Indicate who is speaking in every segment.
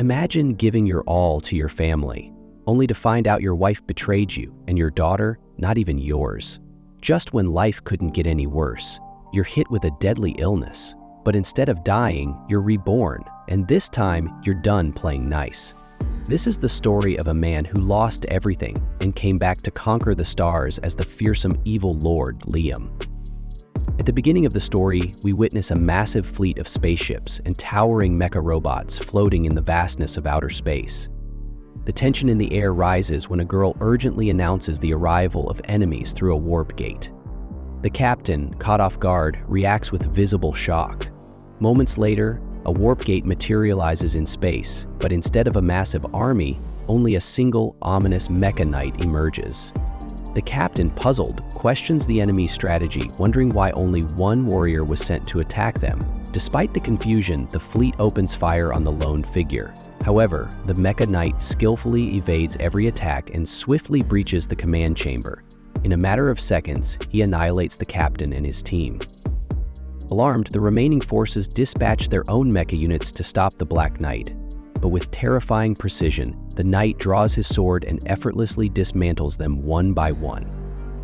Speaker 1: Imagine giving your all to your family, only to find out your wife betrayed you and your daughter, not even yours. Just when life couldn't get any worse, you're hit with a deadly illness. But instead of dying, you're reborn, and this time you're done playing nice. This is the story of a man who lost everything and came back to conquer the stars as the fearsome evil lord Liam. At the beginning of the story, we witness a massive fleet of spaceships and towering mecha robots floating in the vastness of outer space. The tension in the air rises when a girl urgently announces the arrival of enemies through a warp gate. The captain, caught off guard, reacts with visible shock. Moments later, a warp gate materializes in space, but instead of a massive army, only a single ominous mecha knight emerges. The captain, puzzled, questions the enemy's strategy, wondering why only one warrior was sent to attack them. Despite the confusion, the fleet opens fire on the lone figure. However, the mecha knight skillfully evades every attack and swiftly breaches the command chamber. In a matter of seconds, he annihilates the captain and his team. Alarmed, the remaining forces dispatch their own mecha units to stop the Black Knight. But with terrifying precision, the knight draws his sword and effortlessly dismantles them one by one.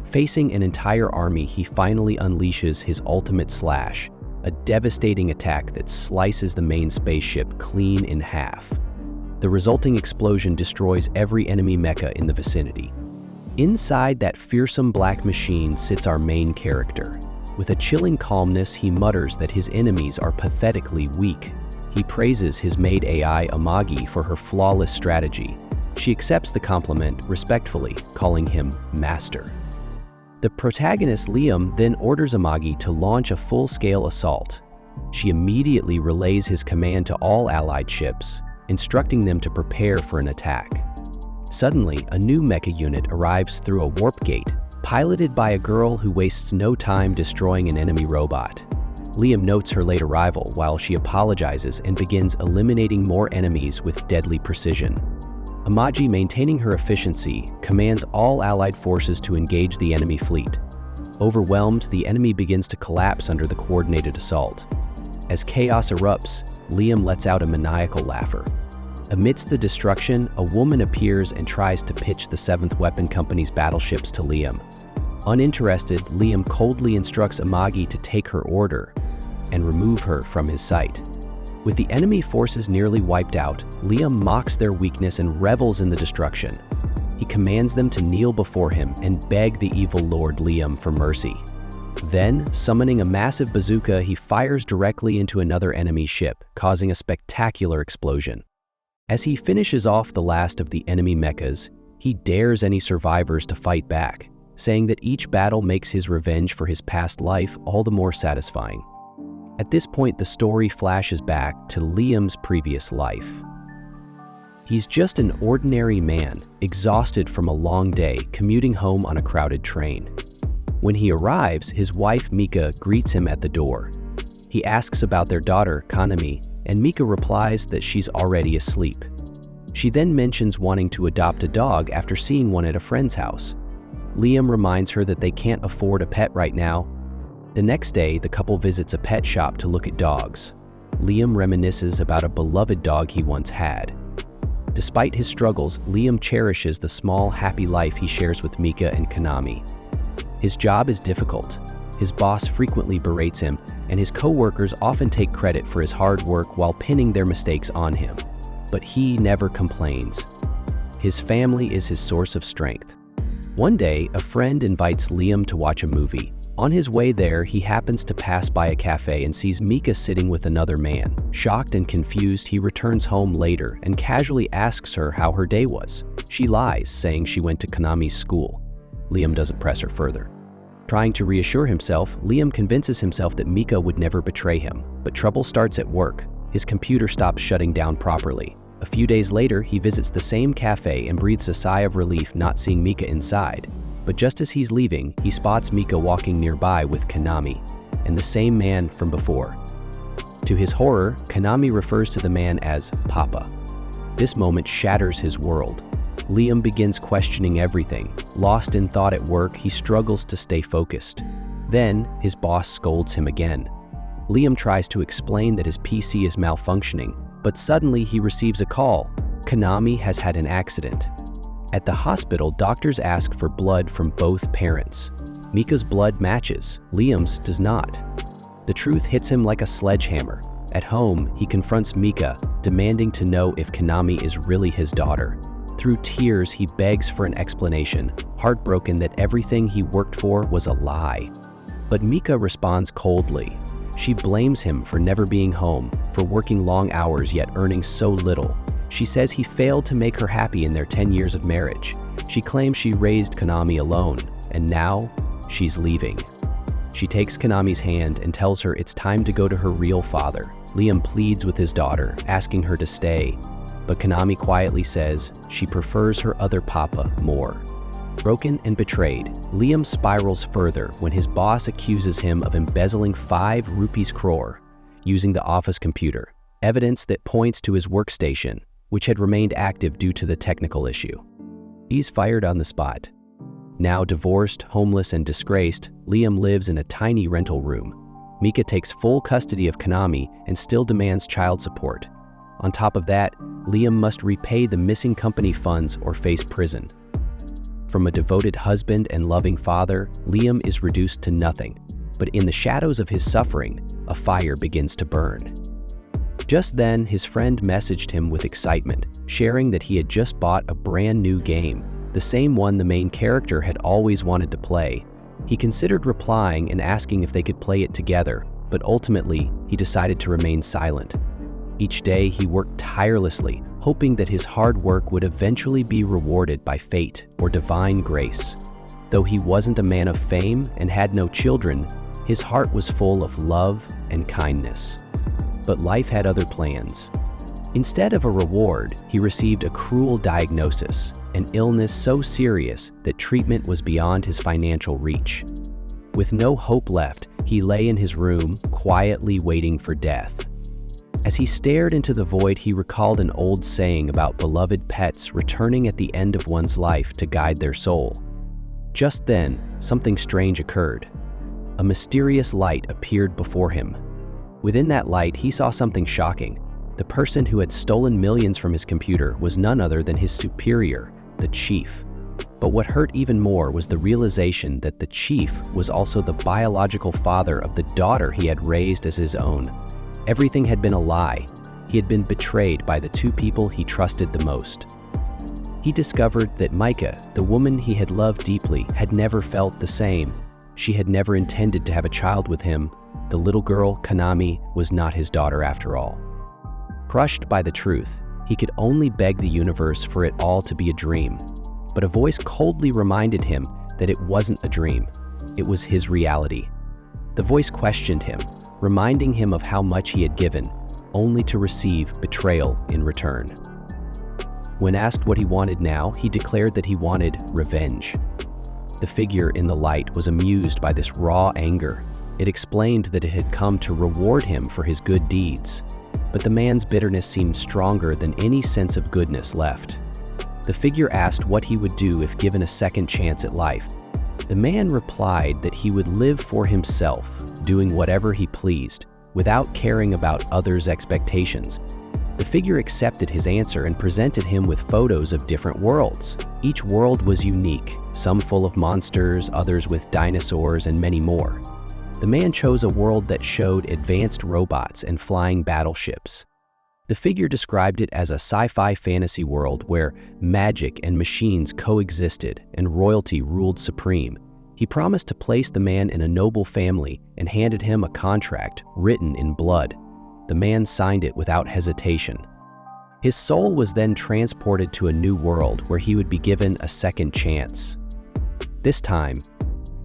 Speaker 1: Facing an entire army, he finally unleashes his ultimate slash, a devastating attack that slices the main spaceship clean in half. The resulting explosion destroys every enemy mecha in the vicinity. Inside that fearsome black machine sits our main character. With a chilling calmness, he mutters that his enemies are pathetically weak. He praises his maid AI Amagi for her flawless strategy. She accepts the compliment respectfully, calling him master. The protagonist Liam then orders Amagi to launch a full-scale assault. She immediately relays his command to all allied ships, instructing them to prepare for an attack. Suddenly, a new mecha unit arrives through a warp gate, piloted by a girl who wastes no time destroying an enemy robot. Liam notes her late arrival while she apologizes and begins eliminating more enemies with deadly precision. Amagi, maintaining her efficiency, commands all allied forces to engage the enemy fleet. Overwhelmed, the enemy begins to collapse under the coordinated assault. As chaos erupts, Liam lets out a maniacal laugher. Amidst the destruction, a woman appears and tries to pitch the 7th Weapon Company's battleships to Liam. Uninterested, Liam coldly instructs Amagi to take her order and remove her from his sight. With the enemy forces nearly wiped out, Liam mocks their weakness and revels in the destruction. He commands them to kneel before him and beg the evil Lord Liam for mercy. Then, summoning a massive bazooka, he fires directly into another enemy ship, causing a spectacular explosion. As he finishes off the last of the enemy mechas, he dares any survivors to fight back, saying that each battle makes his revenge for his past life all the more satisfying. At this point, the story flashes back to Liam's previous life. He's just an ordinary man, exhausted from a long day, commuting home on a crowded train. When he arrives, his wife Mika greets him at the door. He asks about their daughter, Kanami, and Mika replies that she's already asleep. She then mentions wanting to adopt a dog after seeing one at a friend's house. Liam reminds her that they can't afford a pet right now. The next day, the couple visits a pet shop to look at dogs. Liam reminisces about a beloved dog he once had. Despite his struggles, Liam cherishes the small, happy life he shares with Mika and Kanami. His job is difficult. His boss frequently berates him, and his co-workers often take credit for his hard work while pinning their mistakes on him. But he never complains. His family is his source of strength. One day, a friend invites Liam to watch a movie. On his way there, he happens to pass by a cafe and sees Mika sitting with another man. Shocked and confused, he returns home later and casually asks her how her day was. She lies, saying she went to Kanami's school. Liam doesn't press her further. Trying to reassure himself, Liam convinces himself that Mika would never betray him, but trouble starts at work. His computer stops shutting down properly. A few days later, he visits the same cafe and breathes a sigh of relief not seeing Mika inside. But just as he's leaving, he spots Mika walking nearby with Kanami, and the same man from before. To his horror, Kanami refers to the man as Papa. This moment shatters his world. Liam begins questioning everything. Lost in thought at work, he struggles to stay focused. Then, his boss scolds him again. Liam tries to explain that his PC is malfunctioning, But suddenly he receives a call. Konami has had an accident. At the hospital, doctors ask for blood from both parents. Mika's blood matches, Liam's does not. The truth hits him like a sledgehammer. At home, he confronts Mika, demanding to know if Konami is really his daughter. Through tears, he begs for an explanation, heartbroken that everything he worked for was a lie. But Mika responds coldly. She blames him for never being home, for working long hours yet earning so little. She says he failed to make her happy in their 10 years of marriage. She claims she raised Konami alone, and now she's leaving. She takes Konami's hand and tells her it's time to go to her real father. Liam pleads with his daughter, asking her to stay, but Konami quietly says she prefers her other papa more. Broken and betrayed, Liam spirals further when his boss accuses him of embezzling 5 rupees crore using the office computer, evidence that points to his workstation, which had remained active due to the technical issue. He's fired on the spot. Now divorced, homeless, and disgraced, Liam lives in a tiny rental room. Mika takes full custody of Konami and still demands child support. On top of that, Liam must repay the missing company funds or face prison. From a devoted husband and loving father, Liam is reduced to nothing. But in the shadows of his suffering, a fire begins to burn. Just then, his friend messaged him with excitement, sharing that he had just bought a brand new game, the same one the main character had always wanted to play. He considered replying and asking if they could play it together, but ultimately, he decided to remain silent. Each day, he worked tirelessly, hoping that his hard work would eventually be rewarded by fate or divine grace. Though he wasn't a man of fame and had no children, his heart was full of love and kindness. But life had other plans. Instead of a reward, he received a cruel diagnosis, an illness so serious that treatment was beyond his financial reach. With no hope left, he lay in his room, quietly waiting for death. As he stared into the void, he recalled an old saying about beloved pets returning at the end of one's life to guide their soul. Just then, something strange occurred. A mysterious light appeared before him. Within that light, he saw something shocking. The person who had stolen millions from his computer was none other than his superior, the chief. But what hurt even more was the realization that the chief was also the biological father of the daughter he had raised as his own. Everything had been a lie. He had been betrayed by the 2 people he trusted the most. He discovered that Mika, the woman he had loved deeply, had never felt the same. She had never intended to have a child with him. The little girl, Konami, was not his daughter after all. Crushed by the truth, he could only beg the universe for it all to be a dream. But a voice coldly reminded him that it wasn't a dream. It was his reality. The voice questioned him, reminding him of how much he had given, only to receive betrayal in return. When asked what he wanted now, he declared that he wanted revenge. The figure in the light was amused by this raw anger. It explained that it had come to reward him for his good deeds. But the man's bitterness seemed stronger than any sense of goodness left. The figure asked what he would do if given a second chance at life. The man replied that he would live for himself, doing whatever he pleased, without caring about others' expectations. The figure accepted his answer and presented him with photos of different worlds. Each world was unique, some full of monsters, others with dinosaurs, and many more. The man chose a world that showed advanced robots and flying battleships. The figure described it as a sci-fi fantasy world where magic and machines coexisted and royalty ruled supreme. He promised to place the man in a noble family and handed him a contract written in blood. The man signed it without hesitation. His soul was then transported to a new world where he would be given a second chance. This time,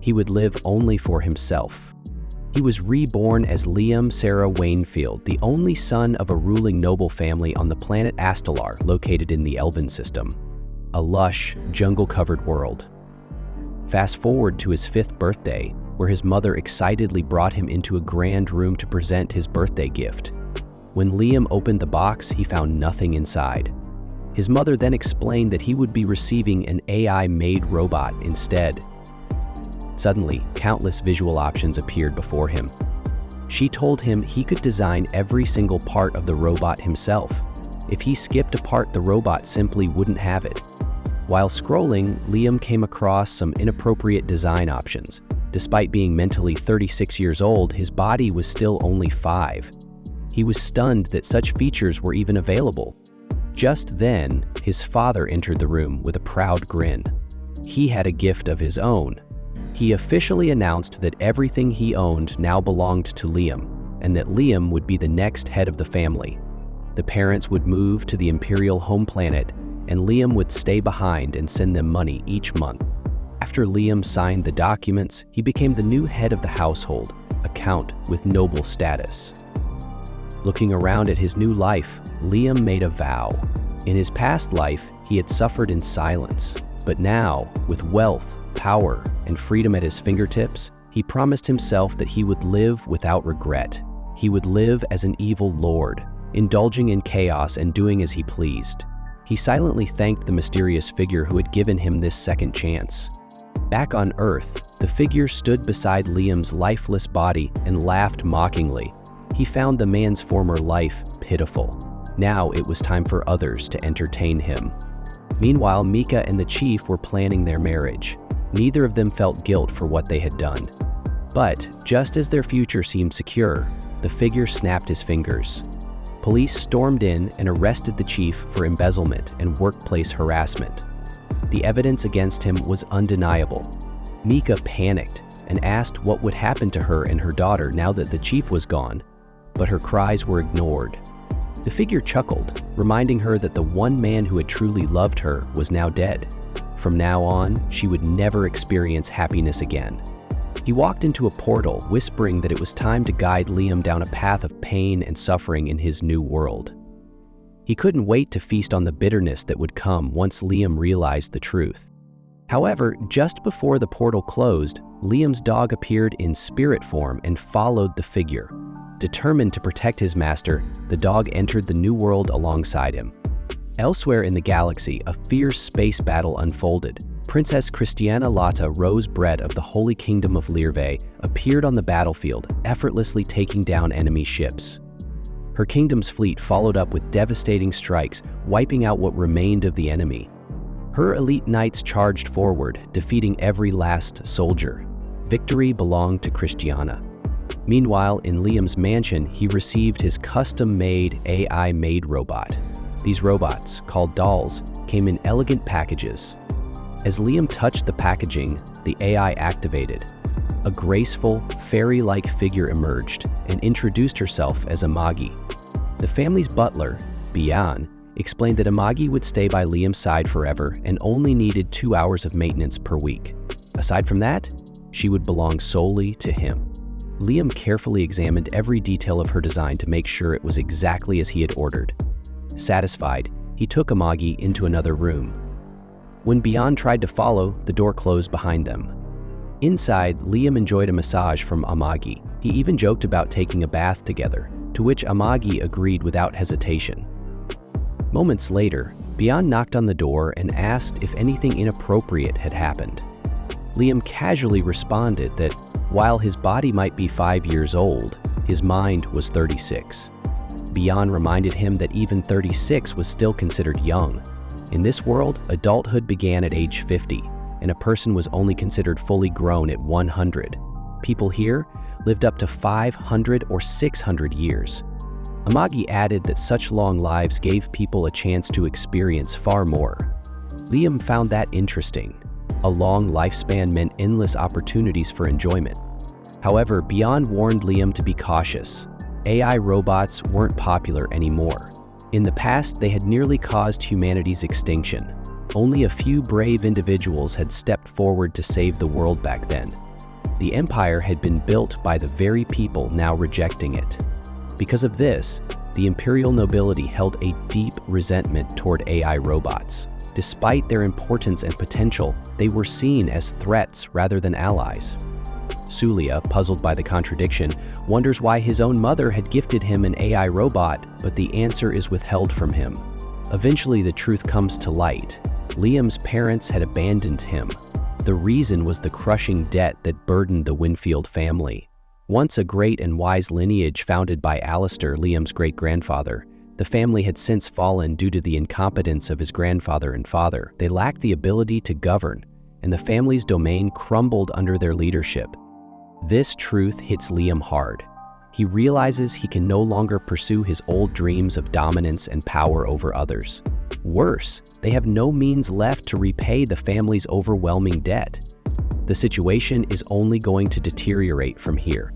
Speaker 1: he would live only for himself. He was reborn as Liam Sarah Wainfield, the only son of a ruling noble family on the planet Astalar, located in the Elven system, a lush, jungle-covered world. Fast forward to his 5th birthday, where his mother excitedly brought him into a grand room to present his birthday gift. When Liam opened the box, he found nothing inside. His mother then explained that he would be receiving an AI-made robot instead. Suddenly, countless visual options appeared before him. She told him he could design every single part of the robot himself. If he skipped a part, the robot simply wouldn't have it. While scrolling, Liam came across some inappropriate design options. Despite being mentally 36 years old, his body was still only 5. He was stunned that such features were even available. Just then, his father entered the room with a proud grin. He had a gift of his own. He officially announced that everything he owned now belonged to Liam, and that Liam would be the next head of the family. The parents would move to the Imperial home planet, and Liam would stay behind and send them money each month. After Liam signed the documents, he became the new head of the household, a count with noble status. Looking around at his new life, Liam made a vow. In his past life, he had suffered in silence, but now, with wealth, power, and freedom at his fingertips, he promised himself that he would live without regret. He would live as an evil lord, indulging in chaos and doing as he pleased. He silently thanked the mysterious figure who had given him this second chance. Back on Earth, the figure stood beside Liam's lifeless body and laughed mockingly. He found the man's former life pitiful. Now it was time for others to entertain him. Meanwhile, Mika and the chief were planning their marriage. Neither of them felt guilt for what they had done. But just as their future seemed secure, the figure snapped his fingers. Police stormed in and arrested the chief for embezzlement and workplace harassment. The evidence against him was undeniable. Mika panicked and asked what would happen to her and her daughter now that the chief was gone, but her cries were ignored. The figure chuckled, reminding her that the one man who had truly loved her was now dead. From now on, she would never experience happiness again. He walked into a portal, whispering that it was time to guide Liam down a path of pain and suffering in his new world. He couldn't wait to feast on the bitterness that would come once Liam realized the truth. However, just before the portal closed, Liam's dog appeared in spirit form and followed the figure. Determined to protect his master, the dog entered the new world alongside him. Elsewhere in the galaxy, a fierce space battle unfolded. Princess Christiana Lata, Rosebred of the Holy Kingdom of Lirve, appeared on the battlefield, effortlessly taking down enemy ships. Her kingdom's fleet followed up with devastating strikes, wiping out what remained of the enemy. Her elite knights charged forward, defeating every last soldier. Victory belonged to Christiana. Meanwhile, in Liam's mansion, he received his custom-made AI-made robot. These robots, called dolls, came in elegant packages. As Liam touched the packaging, the AI activated. A graceful, fairy-like figure emerged and introduced herself as Amagi. The family's butler, Bian, explained that Amagi would stay by Liam's side forever and only needed 2 hours of maintenance per week. Aside from that, she would belong solely to him. Liam carefully examined every detail of her design to make sure it was exactly as he had ordered. Satisfied, he took Amagi into another room. When Bian tried to follow, the door closed behind them. Inside, Liam enjoyed a massage from Amagi. He even joked about taking a bath together, to which Amagi agreed without hesitation. Moments later, Bian knocked on the door and asked if anything inappropriate had happened. Liam casually responded that while his body might be 5 years old, his mind was 36. Bian reminded him that even 36 was still considered young. In this world, adulthood began at age 50, and a person was only considered fully grown at 100. People here lived up to 500 or 600 years. Amagi added that such long lives gave people a chance to experience far more. Liam found that interesting. A long lifespan meant endless opportunities for enjoyment. However, Bian warned Liam to be cautious. AI robots weren't popular anymore. In the past, they had nearly caused humanity's extinction. Only a few brave individuals had stepped forward to save the world back then. The empire had been built by the very people now rejecting it. Because of this, the imperial nobility held a deep resentment toward AI robots. Despite their importance and potential, they were seen as threats rather than allies. Sulia, puzzled by the contradiction, wonders why his own mother had gifted him an AI robot, but the answer is withheld from him. Eventually, the truth comes to light. Liam's parents had abandoned him. The reason was the crushing debt that burdened the Winfield family. Once a great and wise lineage founded by Alistair, Liam's great-grandfather, the family had since fallen due to the incompetence of his grandfather and father. They lacked the ability to govern, and the family's domain crumbled under their leadership. This truth hits Liam hard. He realizes he can no longer pursue his old dreams of dominance and power over others. Worse, they have no means left to repay the family's overwhelming debt. The situation is only going to deteriorate from here.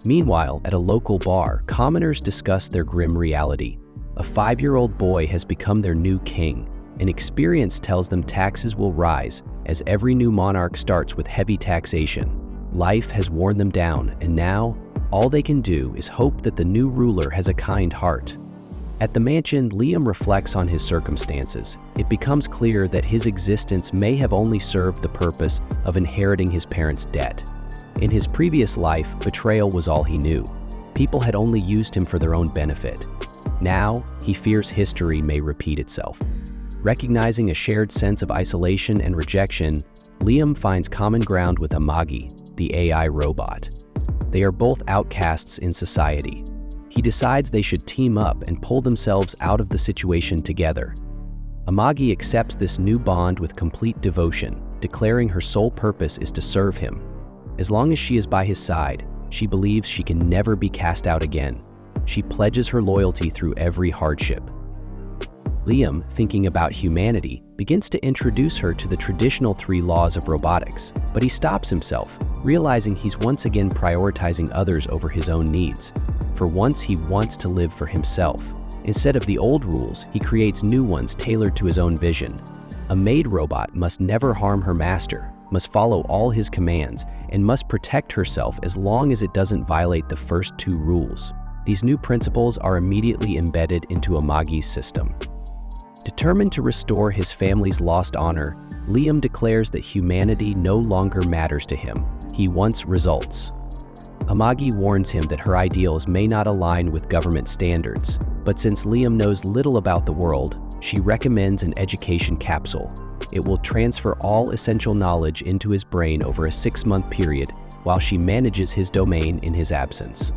Speaker 1: Meanwhile, at a local bar, commoners discuss their grim reality. A 5-year-old boy has become their new king, and experience tells them taxes will rise as every new monarch starts with heavy taxation. Life has worn them down, and now, all they can do is hope that the new ruler has a kind heart. At the mansion, Liam reflects on his circumstances. It becomes clear that his existence may have only served the purpose of inheriting his parents' debt. In his previous life, betrayal was all he knew. People had only used him for their own benefit. Now, he fears history may repeat itself. Recognizing a shared sense of isolation and rejection, Liam finds common ground with Amagi, the AI robot. They are both outcasts in society. He decides they should team up and pull themselves out of the situation together. Amagi accepts this new bond with complete devotion, declaring her sole purpose is to serve him. As long as she is by his side, she believes she can never be cast out again. She pledges her loyalty through every hardship. Liam, thinking about humanity, begins to introduce her to the traditional 3 laws of robotics, but he stops himself, realizing he's once again prioritizing others over his own needs. For once, he wants to live for himself. Instead of the old rules, he creates new ones tailored to his own vision. A maid robot must never harm her master, must follow all his commands, and must protect herself as long as it doesn't violate the first 2 rules. These new principles are immediately embedded into Amagi's system. Determined to restore his family's lost honor, Liam declares that humanity no longer matters to him. He wants results. Amagi warns him that her ideals may not align with government standards, but since Liam knows little about the world, she recommends an education capsule. It will transfer all essential knowledge into his brain over a 6-month period while she manages his domain in his absence.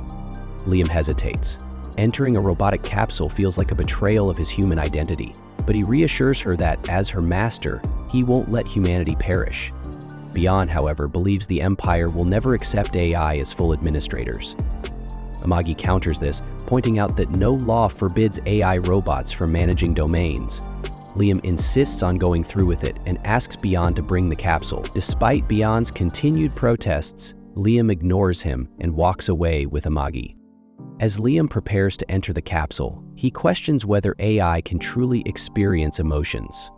Speaker 1: Liam hesitates. Entering a robotic capsule feels like a betrayal of his human identity, but he reassures her that, as her master, he won't let humanity perish. Beyond, however, believes the Empire will never accept AI as full administrators. Amagi counters this, pointing out that no law forbids AI robots from managing domains. Liam insists on going through with it and asks Beyond to bring the capsule. Despite Beyond's continued protests, Liam ignores him and walks away with Amagi. As Liam prepares to enter the capsule, he questions whether AI can truly experience emotions.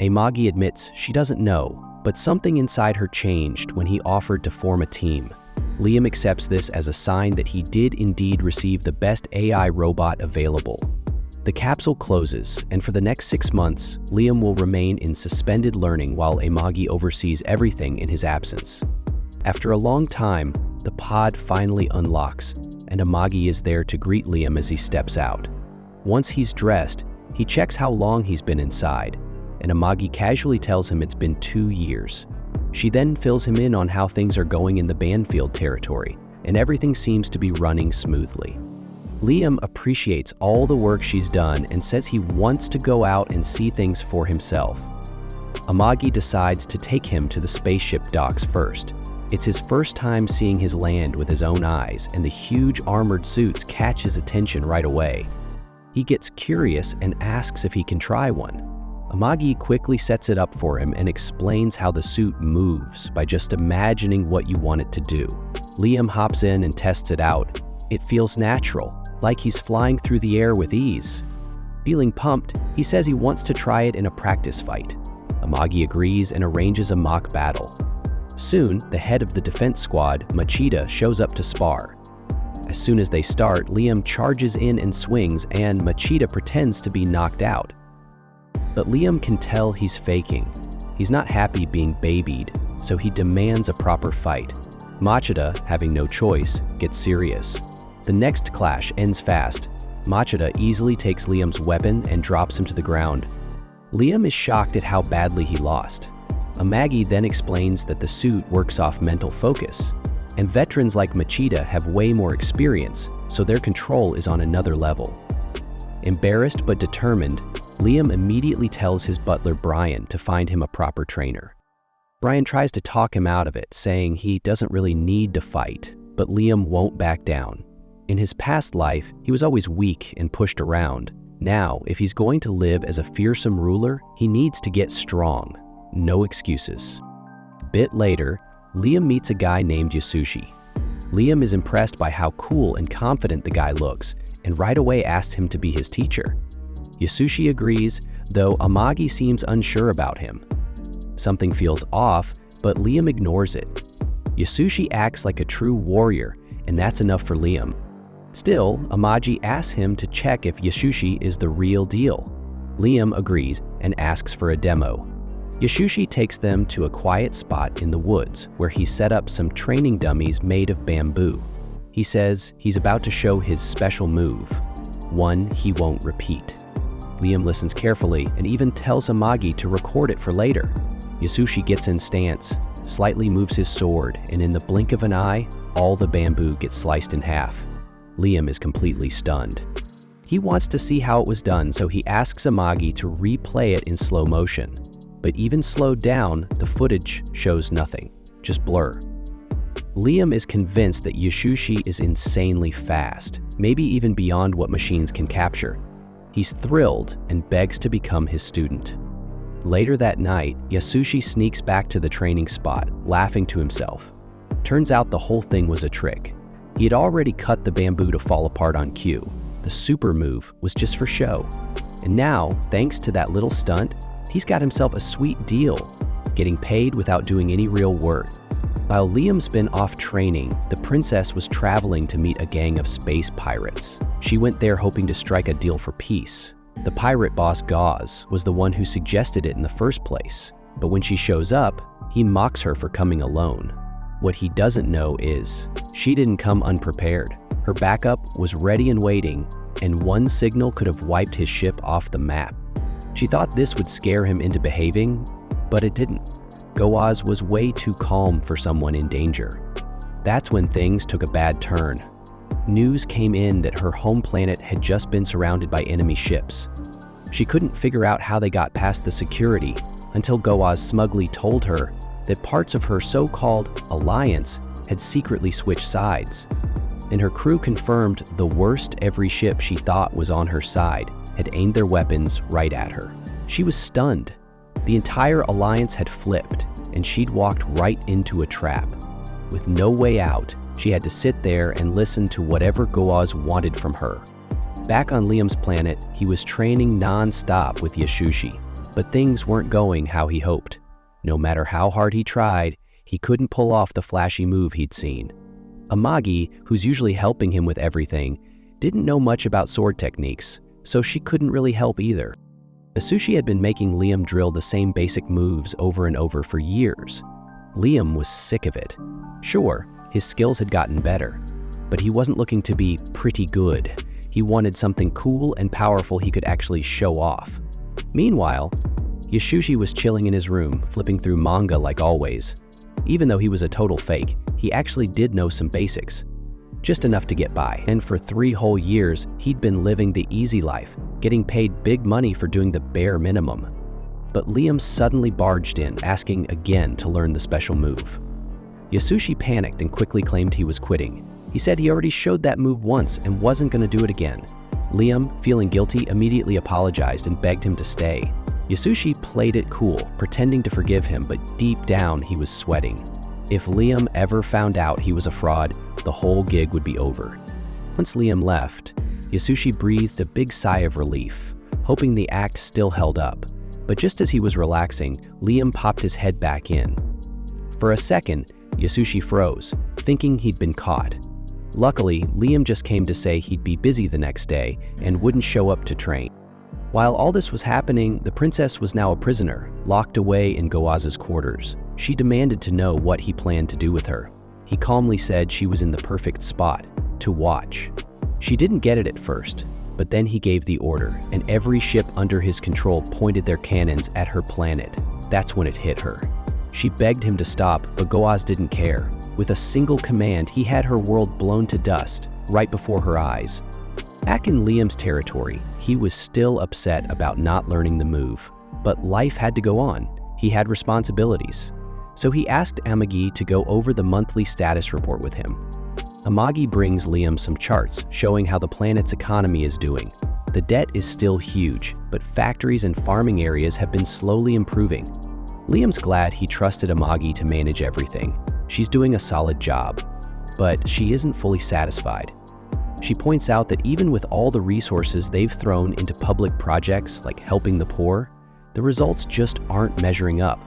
Speaker 1: Amagi admits she doesn't know, but something inside her changed when he offered to form a team. Liam accepts this as a sign that he did indeed receive the best AI robot available. The capsule closes, and for the next 6 months, Liam will remain in suspended learning while Amagi oversees everything in his absence. After a long time, the pod finally unlocks, and Amagi is there to greet Liam as he steps out. Once he's dressed, he checks how long he's been inside, and Amagi casually tells him it's been 2 years. She then fills him in on how things are going in the Banfield territory, and everything seems to be running smoothly. Liam appreciates all the work she's done and says he wants to go out and see things for himself. Amagi decides to take him to the spaceship docks first. It's his first time seeing his land with his own eyes, and the huge armored suits catch his attention right away. He gets curious and asks if he can try one. Amagi quickly sets it up for him and explains how the suit moves by just imagining what you want it to do. Liam hops in and tests it out. It feels natural, like he's flying through the air with ease. Feeling pumped, he says he wants to try it in a practice fight. Amagi agrees and arranges a mock battle. Soon, the head of the defense squad, Machida, shows up to spar. As soon as they start, Liam charges in and swings, and Machida pretends to be knocked out. But Liam can tell he's faking. He's not happy being babied, so he demands a proper fight. Machida, having no choice, gets serious. The next clash ends fast. Machida easily takes Liam's weapon and drops him to the ground. Liam is shocked at how badly he lost. Amagi then explains that the suit works off mental focus. And veterans like Machida have way more experience, so their control is on another level. Embarrassed but determined, Liam immediately tells his butler Brian to find him a proper trainer. Brian tries to talk him out of it, saying he doesn't really need to fight, but Liam won't back down. In his past life, he was always weak and pushed around. Now, if he's going to live as a fearsome ruler, he needs to get strong. No excuses. A bit later, Liam meets a guy named Yasushi. Liam is impressed by how cool and confident the guy looks, and right away asks him to be his teacher. Yasushi agrees, though Amagi seems unsure about him. Something feels off, but Liam ignores it. Yasushi acts like a true warrior, and that's enough for Liam. Still, Amagi asks him to check if Yasushi is the real deal. Liam agrees and asks for a demo. Yasushi takes them to a quiet spot in the woods where he set up some training dummies made of bamboo. He says he's about to show his special move, one he won't repeat. Liam listens carefully and even tells Amagi to record it for later. Yasushi gets in stance, slightly moves his sword, and in the blink of an eye, all the bamboo gets sliced in half. Liam is completely stunned. He wants to see how it was done, so he asks Amagi to replay it in slow motion. But even slowed down, the footage shows nothing, just blur. Liam is convinced that Yasushi is insanely fast, maybe even beyond what machines can capture. He's thrilled and begs to become his student. Later that night, Yasushi sneaks back to the training spot, laughing to himself. Turns out the whole thing was a trick. He had already cut the bamboo to fall apart on cue. The super move was just for show. And now, thanks to that little stunt, he's got himself a sweet deal, getting paid without doing any real work. While Liam's been off training, the princess was traveling to meet a gang of space pirates. She went there hoping to strike a deal for peace. The pirate boss Gauze was the one who suggested it in the first place, but when she shows up, he mocks her for coming alone. What he doesn't know is, she didn't come unprepared. Her backup was ready and waiting, and one signal could have wiped his ship off the map. She thought this would scare him into behaving, but it didn't. Gauze was way too calm for someone in danger. That's when things took a bad turn. News came in that her home planet had just been surrounded by enemy ships. She couldn't figure out how they got past the security until Gauze smugly told her that parts of her so-called alliance had secretly switched sides. And her crew confirmed the worst every ship she thought was on her side had aimed their weapons right at her. She was stunned. The entire alliance had flipped, and she'd walked right into a trap. With no way out, she had to sit there and listen to whatever Gauze wanted from her. Back on Liam's planet, he was training non-stop with Yasushi, but things weren't going how he hoped. No matter how hard he tried, he couldn't pull off the flashy move he'd seen. Amagi, who's usually helping him with everything, didn't know much about sword techniques, so she couldn't really help either. Yasushi had been making Liam drill the same basic moves over and over for years. Liam was sick of it. Sure, his skills had gotten better, but he wasn't looking to be pretty good. He wanted something cool and powerful he could actually show off. Meanwhile, Yasushi was chilling in his room, flipping through manga like always. Even though he was a total fake, he actually did know some basics. Just enough to get by, and for 3 whole years, he'd been living the easy life, getting paid big money for doing the bare minimum. But Liam suddenly barged in, asking again to learn the special move. Yasushi panicked and quickly claimed he was quitting. He said he already showed that move once and wasn't going to do it again. Liam, feeling guilty, immediately apologized and begged him to stay. Yasushi played it cool, pretending to forgive him, but deep down he was sweating. If Liam ever found out he was a fraud, the whole gig would be over. Once Liam left, Yasushi breathed a big sigh of relief, hoping the act still held up. But just as he was relaxing, Liam popped his head back in. For a second, Yasushi froze, thinking he'd been caught. Luckily, Liam just came to say he'd be busy the next day and wouldn't show up to train. While all this was happening, the princess was now a prisoner, locked away in Gauze's quarters. She demanded to know what he planned to do with her. He calmly said she was in the perfect spot, to watch. She didn't get it at first, but then he gave the order, and every ship under his control pointed their cannons at her planet. That's when it hit her. She begged him to stop, but Gauze didn't care. With a single command, he had her world blown to dust right before her eyes. Back in Liam's territory, he was still upset about not learning the move. But life had to go on. He had responsibilities. So he asked Amagi to go over the monthly status report with him. Amagi brings Liam some charts showing how the planet's economy is doing. The debt is still huge, but factories and farming areas have been slowly improving. Liam's glad he trusted Amagi to manage everything. She's doing a solid job, but she isn't fully satisfied. She points out that even with all the resources they've thrown into public projects like helping the poor, the results just aren't measuring up.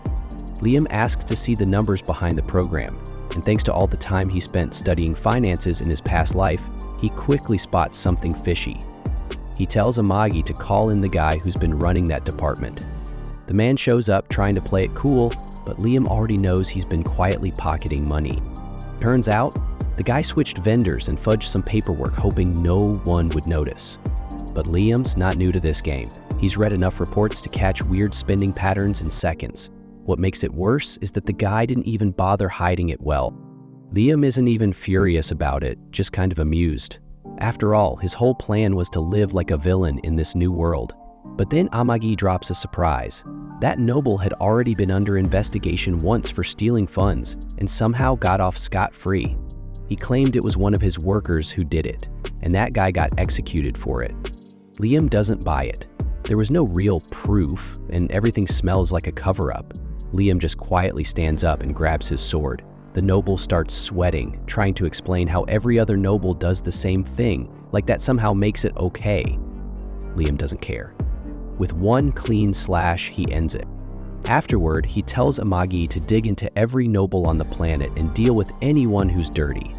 Speaker 1: Liam asks to see the numbers behind the program, and thanks to all the time he spent studying finances in his past life, he quickly spots something fishy. He tells Amagi to call in the guy who's been running that department. The man shows up trying to play it cool, but Liam already knows he's been quietly pocketing money. Turns out, the guy switched vendors and fudged some paperwork hoping no one would notice. But Liam's not new to this game. He's read enough reports to catch weird spending patterns in seconds. What makes it worse is that the guy didn't even bother hiding it well. Liam isn't even furious about it, just kind of amused. After all, his whole plan was to live like a villain in this new world. But then Amagi drops a surprise. That noble had already been under investigation once for stealing funds and somehow got off scot-free. He claimed it was one of his workers who did it, and that guy got executed for it. Liam doesn't buy it. There was no real proof, and everything smells like a cover-up. Liam just quietly stands up and grabs his sword. The noble starts sweating, trying to explain how every other noble does the same thing, like that somehow makes it okay. Liam doesn't care. With one clean slash, he ends it. Afterward, he tells Amagi to dig into every noble on the planet and deal with anyone who's dirty.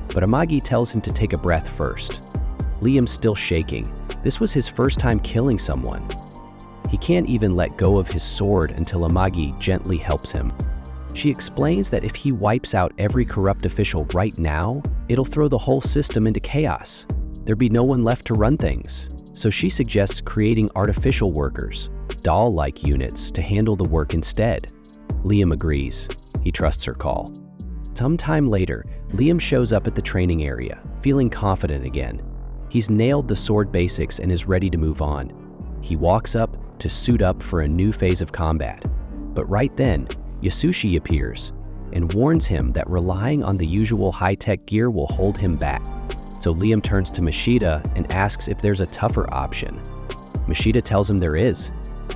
Speaker 1: But Amagi tells him to take a breath first. Liam's still shaking. This was his first time killing someone. He can't even let go of his sword until Amagi gently helps him. She explains that if he wipes out every corrupt official right now, it'll throw the whole system into chaos. There'd be no one left to run things. So she suggests creating artificial workers, doll-like units, to handle the work instead. Liam agrees. He trusts her call. Sometime later, Liam shows up at the training area, feeling confident again. He's nailed the sword basics and is ready to move on. He walks up to suit up for a new phase of combat. But right then, Yasushi appears and warns him that relying on the usual high-tech gear will hold him back. So Liam turns to Mashida and asks if there's a tougher option. Mashida tells him there is,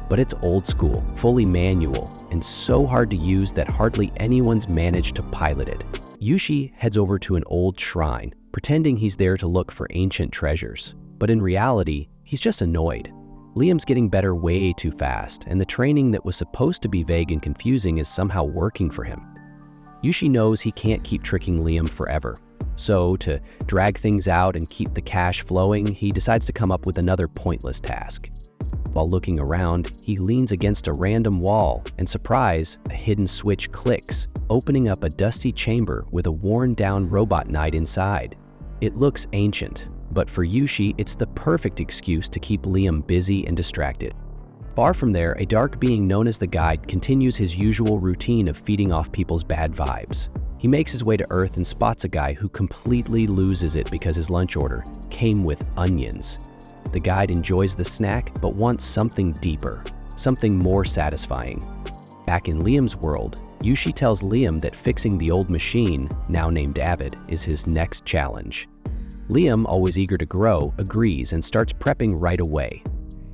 Speaker 1: but it's old school, fully manual, and so hard to use that hardly anyone's managed to pilot it. Yushi heads over to an old shrine, pretending he's there to look for ancient treasures. But in reality, he's just annoyed. Liam's getting better way too fast, and the training that was supposed to be vague and confusing is somehow working for him. Yushi knows he can't keep tricking Liam forever. So, to drag things out and keep the cash flowing, he decides to come up with another pointless task. While looking around, he leans against a random wall, and surprise, a hidden switch clicks, opening up a dusty chamber with a worn-down robot knight inside. It looks ancient, but for Yushi, it's the perfect excuse to keep Liam busy and distracted. Far from there, a dark being known as the Guide continues his usual routine of feeding off people's bad vibes. He makes his way to Earth and spots a guy who completely loses it because his lunch order came with onions. The Guide enjoys the snack, but wants something deeper, something more satisfying. Back in Liam's world, Yushi tells Liam that fixing the old machine, now named Avid, is his next challenge. Liam, always eager to grow, agrees and starts prepping right away.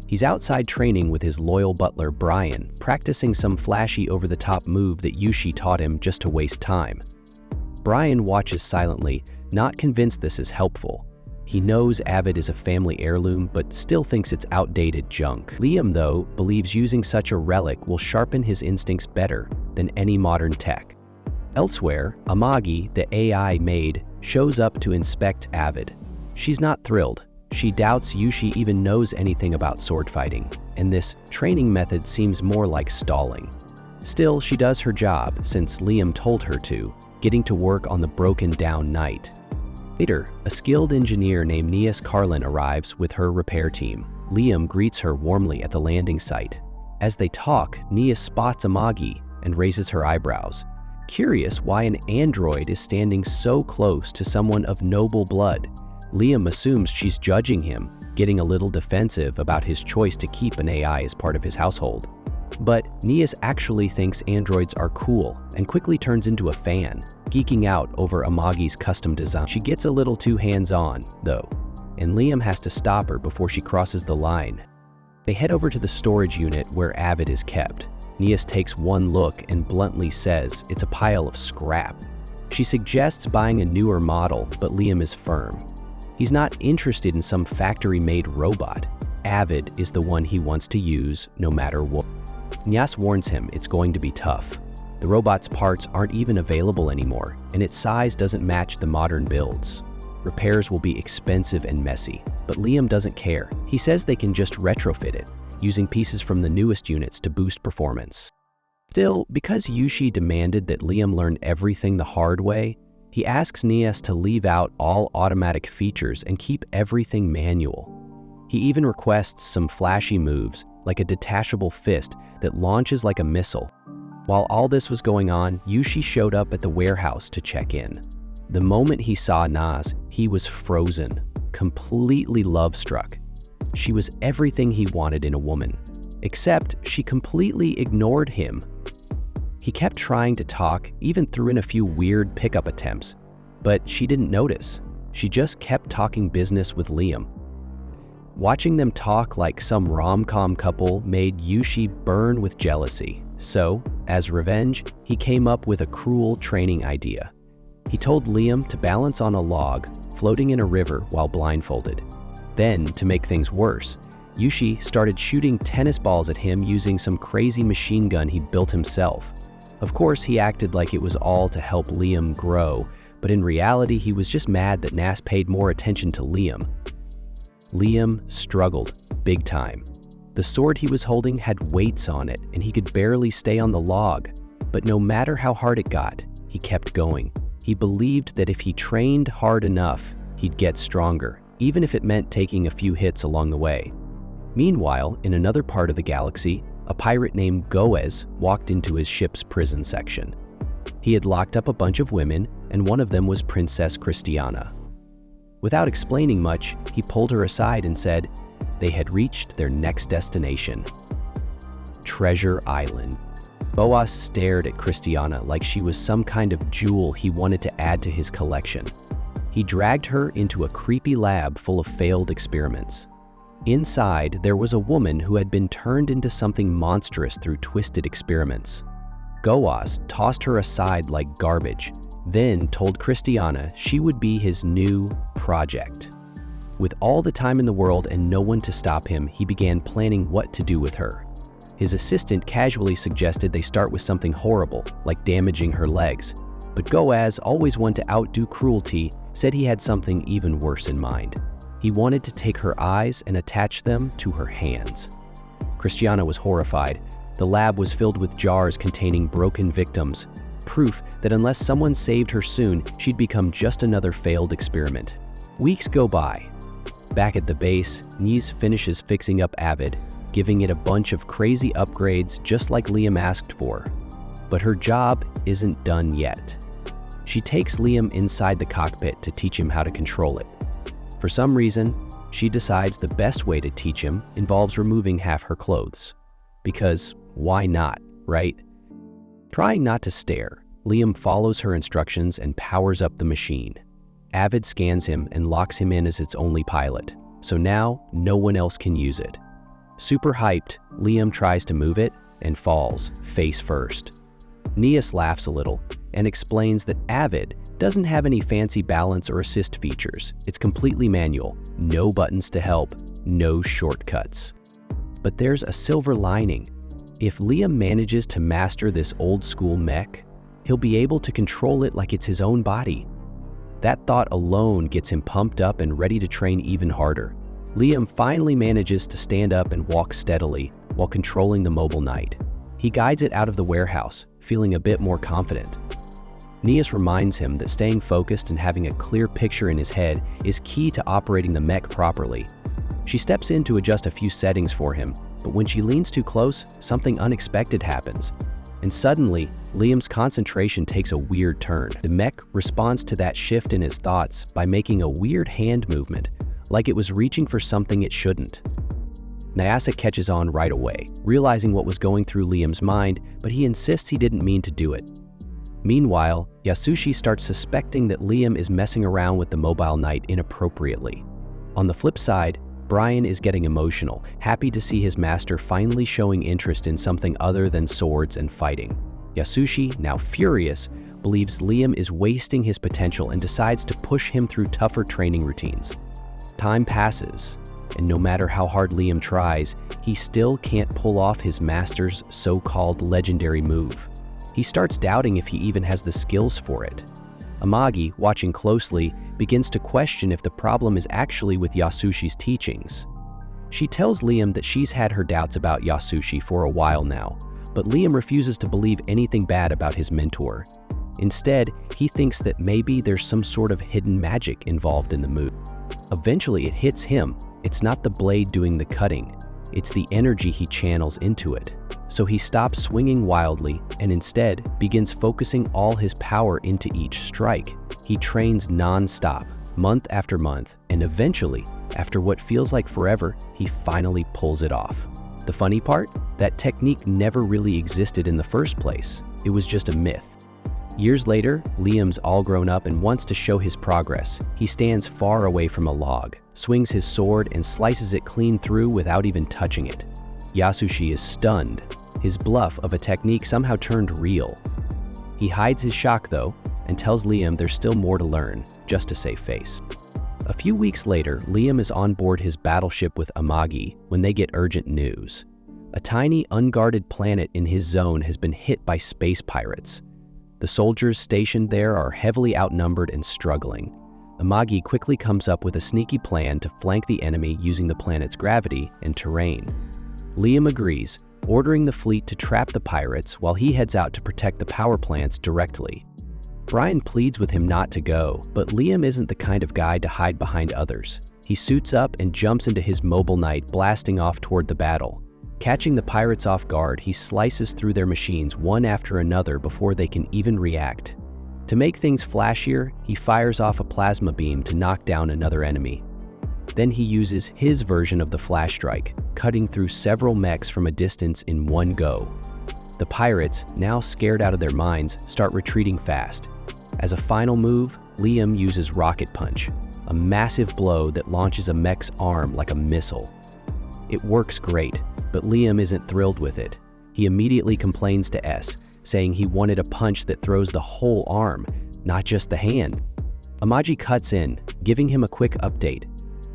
Speaker 1: He's outside training with his loyal butler Brian, practicing some flashy over-the-top move that Yushi taught him just to waste time. Brian watches silently, not convinced this is helpful. He knows Avid is a family heirloom, but still thinks it's outdated junk. Liam, though, believes using such a relic will sharpen his instincts better than any modern tech. Elsewhere, Amagi, the AI maid, shows up to inspect Avid. She's not thrilled. She doubts Yushi even knows anything about sword fighting, and this training method seems more like stalling. Still, she does her job, since Liam told her to, getting to work on the broken-down knight. Later, a skilled engineer named Nias Carlin arrives with her repair team. Liam greets her warmly at the landing site. As they talk, Nias spots Amagi and raises her eyebrows. Curious why an android is standing so close to someone of noble blood, Liam assumes she's judging him, getting a little defensive about his choice to keep an AI as part of his household. But Nias actually thinks androids are cool and quickly turns into a fan, geeking out over Amagi's custom design. She gets a little too hands-on, though, and Liam has to stop her before she crosses the line. They head over to the storage unit where Avid is kept. Nias takes one look and bluntly says it's a pile of scrap. She suggests buying a newer model, but Liam is firm. He's not interested in some factory-made robot. Avid is the one he wants to use no matter what. Nias warns him it's going to be tough. The robot's parts aren't even available anymore, and its size doesn't match the modern builds. Repairs will be expensive and messy, but Liam doesn't care. He says they can just retrofit it, using pieces from the newest units to boost performance. Still, because Yushi demanded that Liam learn everything the hard way, he asks Nias to leave out all automatic features and keep everything manual. He even requests some flashy moves, like a detachable fist that launches like a missile. While all this was going on, Yushi showed up at the warehouse to check in. The moment he saw Naz, he was frozen, completely love-struck. She was everything he wanted in a woman, except she completely ignored him. He kept trying to talk, even threw in a few weird pickup attempts, but she didn't notice. She just kept talking business with Liam. Watching them talk like some rom-com couple made Yushi burn with jealousy. So, as revenge, he came up with a cruel training idea. He told Liam to balance on a log, floating in a river while blindfolded. Then, to make things worse, Yushi started shooting tennis balls at him using some crazy machine gun he built himself. Of course, he acted like it was all to help Liam grow, but in reality, he was just mad that Nas paid more attention to Liam. Liam struggled big time. The sword he was holding had weights on it, and he could barely stay on the log. But no matter how hard it got, he kept going. He believed that if he trained hard enough, he'd get stronger, even if it meant taking a few hits along the way. Meanwhile, in another part of the galaxy, a pirate named Goez walked into his ship's prison section. He had locked up a bunch of women, and one of them was Princess Christiana. Without explaining much, he pulled her aside and said they had reached their next destination, Treasure Island. Boas stared at Christiana like she was some kind of jewel he wanted to add to his collection. He dragged her into a creepy lab full of failed experiments. Inside, there was a woman who had been turned into something monstrous through twisted experiments. Goas tossed her aside like garbage, then told Christiana she would be his new project. With all the time in the world and no one to stop him, he began planning what to do with her. His assistant casually suggested they start with something horrible, like damaging her legs. But Goaz, always one to outdo cruelty, said he had something even worse in mind. He wanted to take her eyes and attach them to her hands. Christiana was horrified. The lab was filled with jars containing broken victims, proof that unless someone saved her soon, she'd become just another failed experiment. Weeks go by. Back at the base, Nias finishes fixing up Avid, giving it a bunch of crazy upgrades just like Liam asked for. But her job isn't done yet. She takes Liam inside the cockpit to teach him how to control it. For some reason, she decides the best way to teach him involves removing half her clothes. Because why not, right? Trying not to stare, Liam follows her instructions and powers up the machine. Avid scans him and locks him in as its only pilot, so now no one else can use it. Super hyped, Liam tries to move it and falls, face first. Nias laughs a little and explains that Avid doesn't have any fancy balance or assist features. It's completely manual, no buttons to help, no shortcuts. But there's a silver lining. If Liam manages to master this old-school mech, he'll be able to control it like it's his own body. That thought alone gets him pumped up and ready to train even harder. Liam finally manages to stand up and walk steadily while controlling the mobile knight. He guides it out of the warehouse, feeling a bit more confident. Nias reminds him that staying focused and having a clear picture in his head is key to operating the mech properly. She steps in to adjust a few settings for him, but when she leans too close, something unexpected happens. And suddenly, Liam's concentration takes a weird turn. The mech responds to that shift in his thoughts by making a weird hand movement, like it was reaching for something it shouldn't. Nyasa catches on right away, realizing what was going through Liam's mind, but he insists he didn't mean to do it. Meanwhile, Yasushi starts suspecting that Liam is messing around with the mobile knight inappropriately. On the flip side, Brian is getting emotional, happy to see his master finally showing interest in something other than swords and fighting. Yasushi, now furious, believes Liam is wasting his potential and decides to push him through tougher training routines. Time passes, and no matter how hard Liam tries, he still can't pull off his master's so-called legendary move. He starts doubting if he even has the skills for it. Amagi, watching closely, begins to question if the problem is actually with Yasushi's teachings. She tells Liam that she's had her doubts about Yasushi for a while now, but Liam refuses to believe anything bad about his mentor. Instead, he thinks that maybe there's some sort of hidden magic involved in the move. Eventually, it hits him. It's not the blade doing the cutting, it's the energy he channels into it. So he stops swinging wildly and instead begins focusing all his power into each strike. He trains non-stop, month after month, and eventually, after what feels like forever, he finally pulls it off. The funny part? That technique never really existed in the first place. It was just a myth. Years later, Liam's all grown up and wants to show his progress. He stands far away from a log, swings his sword, and slices it clean through without even touching it. Yasushi is stunned. His bluff of a technique somehow turned real. He hides his shock, though, and tells Liam there's still more to learn, just to save face. A few weeks later, Liam is on board his battleship with Amagi when they get urgent news. A tiny, unguarded planet in his zone has been hit by space pirates. The soldiers stationed there are heavily outnumbered and struggling. Amagi quickly comes up with a sneaky plan to flank the enemy using the planet's gravity and terrain. Liam agrees, ordering the fleet to trap the pirates while he heads out to protect the power plants directly. Brian pleads with him not to go, but Liam isn't the kind of guy to hide behind others. He suits up and jumps into his mobile knight, blasting off toward the battle. Catching the pirates off guard, he slices through their machines one after another before they can even react. To make things flashier, he fires off a plasma beam to knock down another enemy. Then he uses his version of the flash strike, cutting through several mechs from a distance in one go. The pirates, now scared out of their minds, start retreating fast. As a final move, Liam uses Rocket Punch, a massive blow that launches a mech's arm like a missile. It works great, but Liam isn't thrilled with it. He immediately complains to S, saying he wanted a punch that throws the whole arm, not just the hand. Amagi cuts in, giving him a quick update.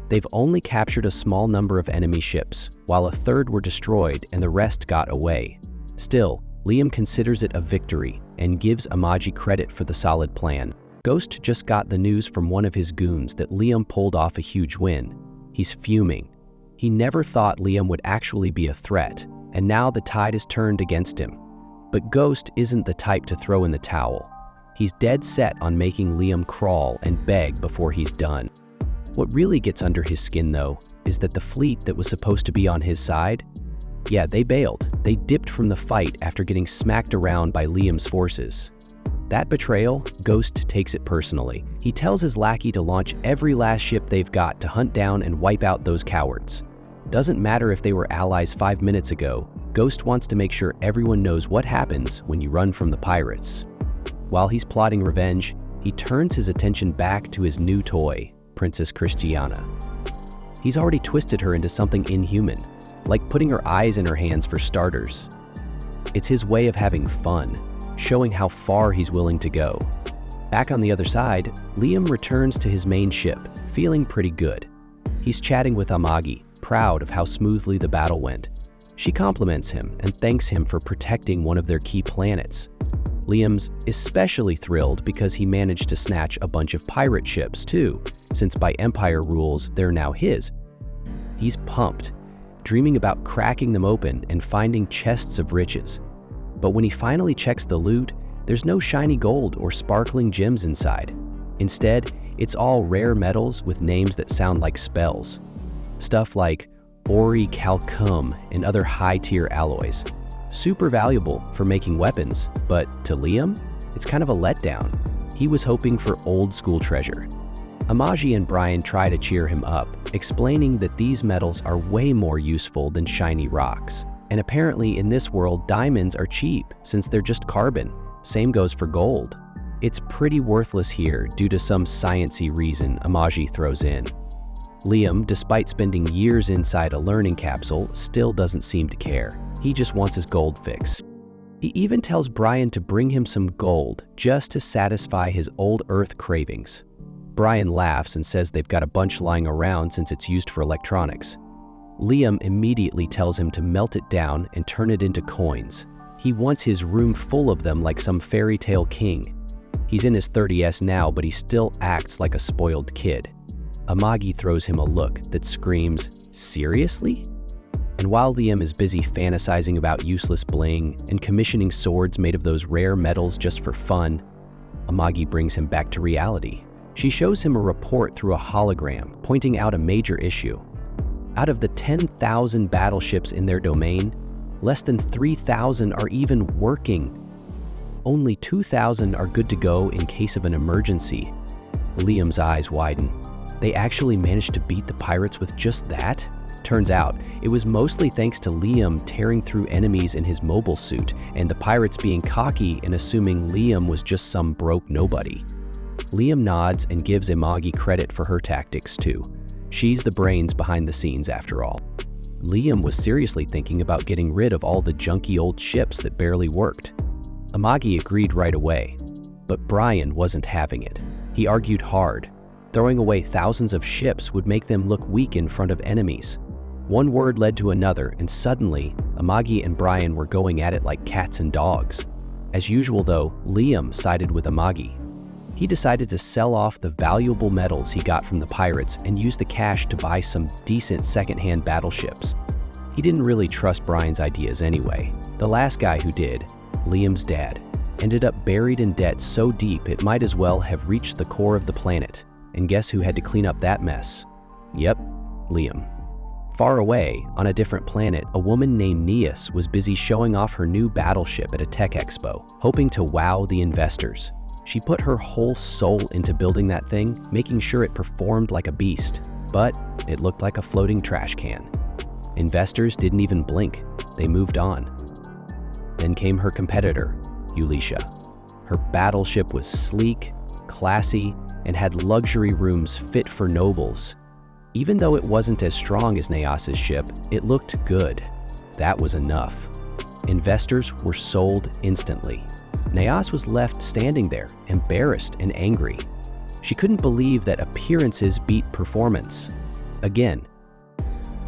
Speaker 1: They've only captured a small number of enemy ships, while a third were destroyed and the rest got away. Still, Liam considers it a victory and gives Amagi credit for the solid plan. Ghost just got the news from one of his goons that Liam pulled off a huge win. He's fuming. He never thought Liam would actually be a threat, and now the tide is turned against him. But Ghost isn't the type to throw in the towel. He's dead set on making Liam crawl and beg before he's done. What really gets under his skin, though, is that the fleet that was supposed to be on his side, they bailed. They dipped from the fight after getting smacked around by Liam's forces. That betrayal, Ghost takes it personally. He tells his lackey to launch every last ship they've got to hunt down and wipe out those cowards. Doesn't matter if they were allies 5 minutes ago, Ghost wants to make sure everyone knows what happens when you run from the pirates. While he's plotting revenge, he turns his attention back to his new toy, Princess Christiana. He's already twisted her into something inhuman, like putting her eyes in her hands for starters. It's his way of having fun, showing how far he's willing to go. Back on the other side, Liam returns to his main ship, feeling pretty good. He's chatting with Amagi, proud of how smoothly the battle went. She compliments him and thanks him for protecting one of their key planets. Liam's especially thrilled because he managed to snatch a bunch of pirate ships too, since by Empire rules, they're now his. He's pumped, dreaming about cracking them open and finding chests of riches. But when he finally checks the loot, there's no shiny gold or sparkling gems inside. Instead, it's all rare metals with names that sound like spells. Stuff like Ori Calcum and other high-tier alloys. Super valuable for making weapons, but to Liam, it's kind of a letdown. He was hoping for old school treasure. Amagi and Brian try to cheer him up, explaining that these metals are way more useful than shiny rocks. And apparently in this world, diamonds are cheap since they're just carbon. Same goes for gold. It's pretty worthless here due to some science-y reason Amagi throws in. Liam, despite spending years inside a learning capsule, still doesn't seem to care. He just wants his gold fix. He even tells Brian to bring him some gold just to satisfy his old Earth cravings. Brian laughs and says they've got a bunch lying around since it's used for electronics. Liam immediately tells him to melt it down and turn it into coins. He wants his room full of them like some fairy tale king. He's in his 30s now, but he still acts like a spoiled kid. Amagi throws him a look that screams, "Seriously?" And while Liam is busy fantasizing about useless bling and commissioning swords made of those rare metals just for fun, Amagi brings him back to reality. She shows him a report through a hologram pointing out a major issue. Out of the 10,000 battleships in their domain, less than 3,000 are even working. Only 2,000 are good to go in case of an emergency. Liam's eyes widen. They actually managed to beat the pirates with just that? Turns out, it was mostly thanks to Liam tearing through enemies in his mobile suit and the pirates being cocky and assuming Liam was just some broke nobody. Liam nods and gives Amagi credit for her tactics too. She's the brains behind the scenes after all. Liam was seriously thinking about getting rid of all the junky old ships that barely worked. Amagi agreed right away, but Brian wasn't having it. He argued hard. Throwing away thousands of ships would make them look weak in front of enemies. One word led to another, and suddenly, Amagi and Brian were going at it like cats and dogs. As usual though, Liam sided with Amagi. He decided to sell off the valuable metals he got from the pirates and use the cash to buy some decent second-hand battleships. He didn't really trust Brian's ideas anyway. The last guy who did, Liam's dad, ended up buried in debt so deep it might as well have reached the core of the planet. And guess who had to clean up that mess? Yep, Liam. Far away, on a different planet, a woman named Nias was busy showing off her new battleship at a tech expo, hoping to wow the investors. She put her whole soul into building that thing, making sure it performed like a beast, but it looked like a floating trash can. Investors didn't even blink. They moved on. Then came her competitor, Ulisha. Her battleship was sleek, classy, and had luxury rooms fit for nobles. Even though it wasn't as strong as Nias's ship, it looked good. That was enough. Investors were sold instantly. Nias was left standing there, embarrassed and angry. She couldn't believe that appearances beat performance. Again,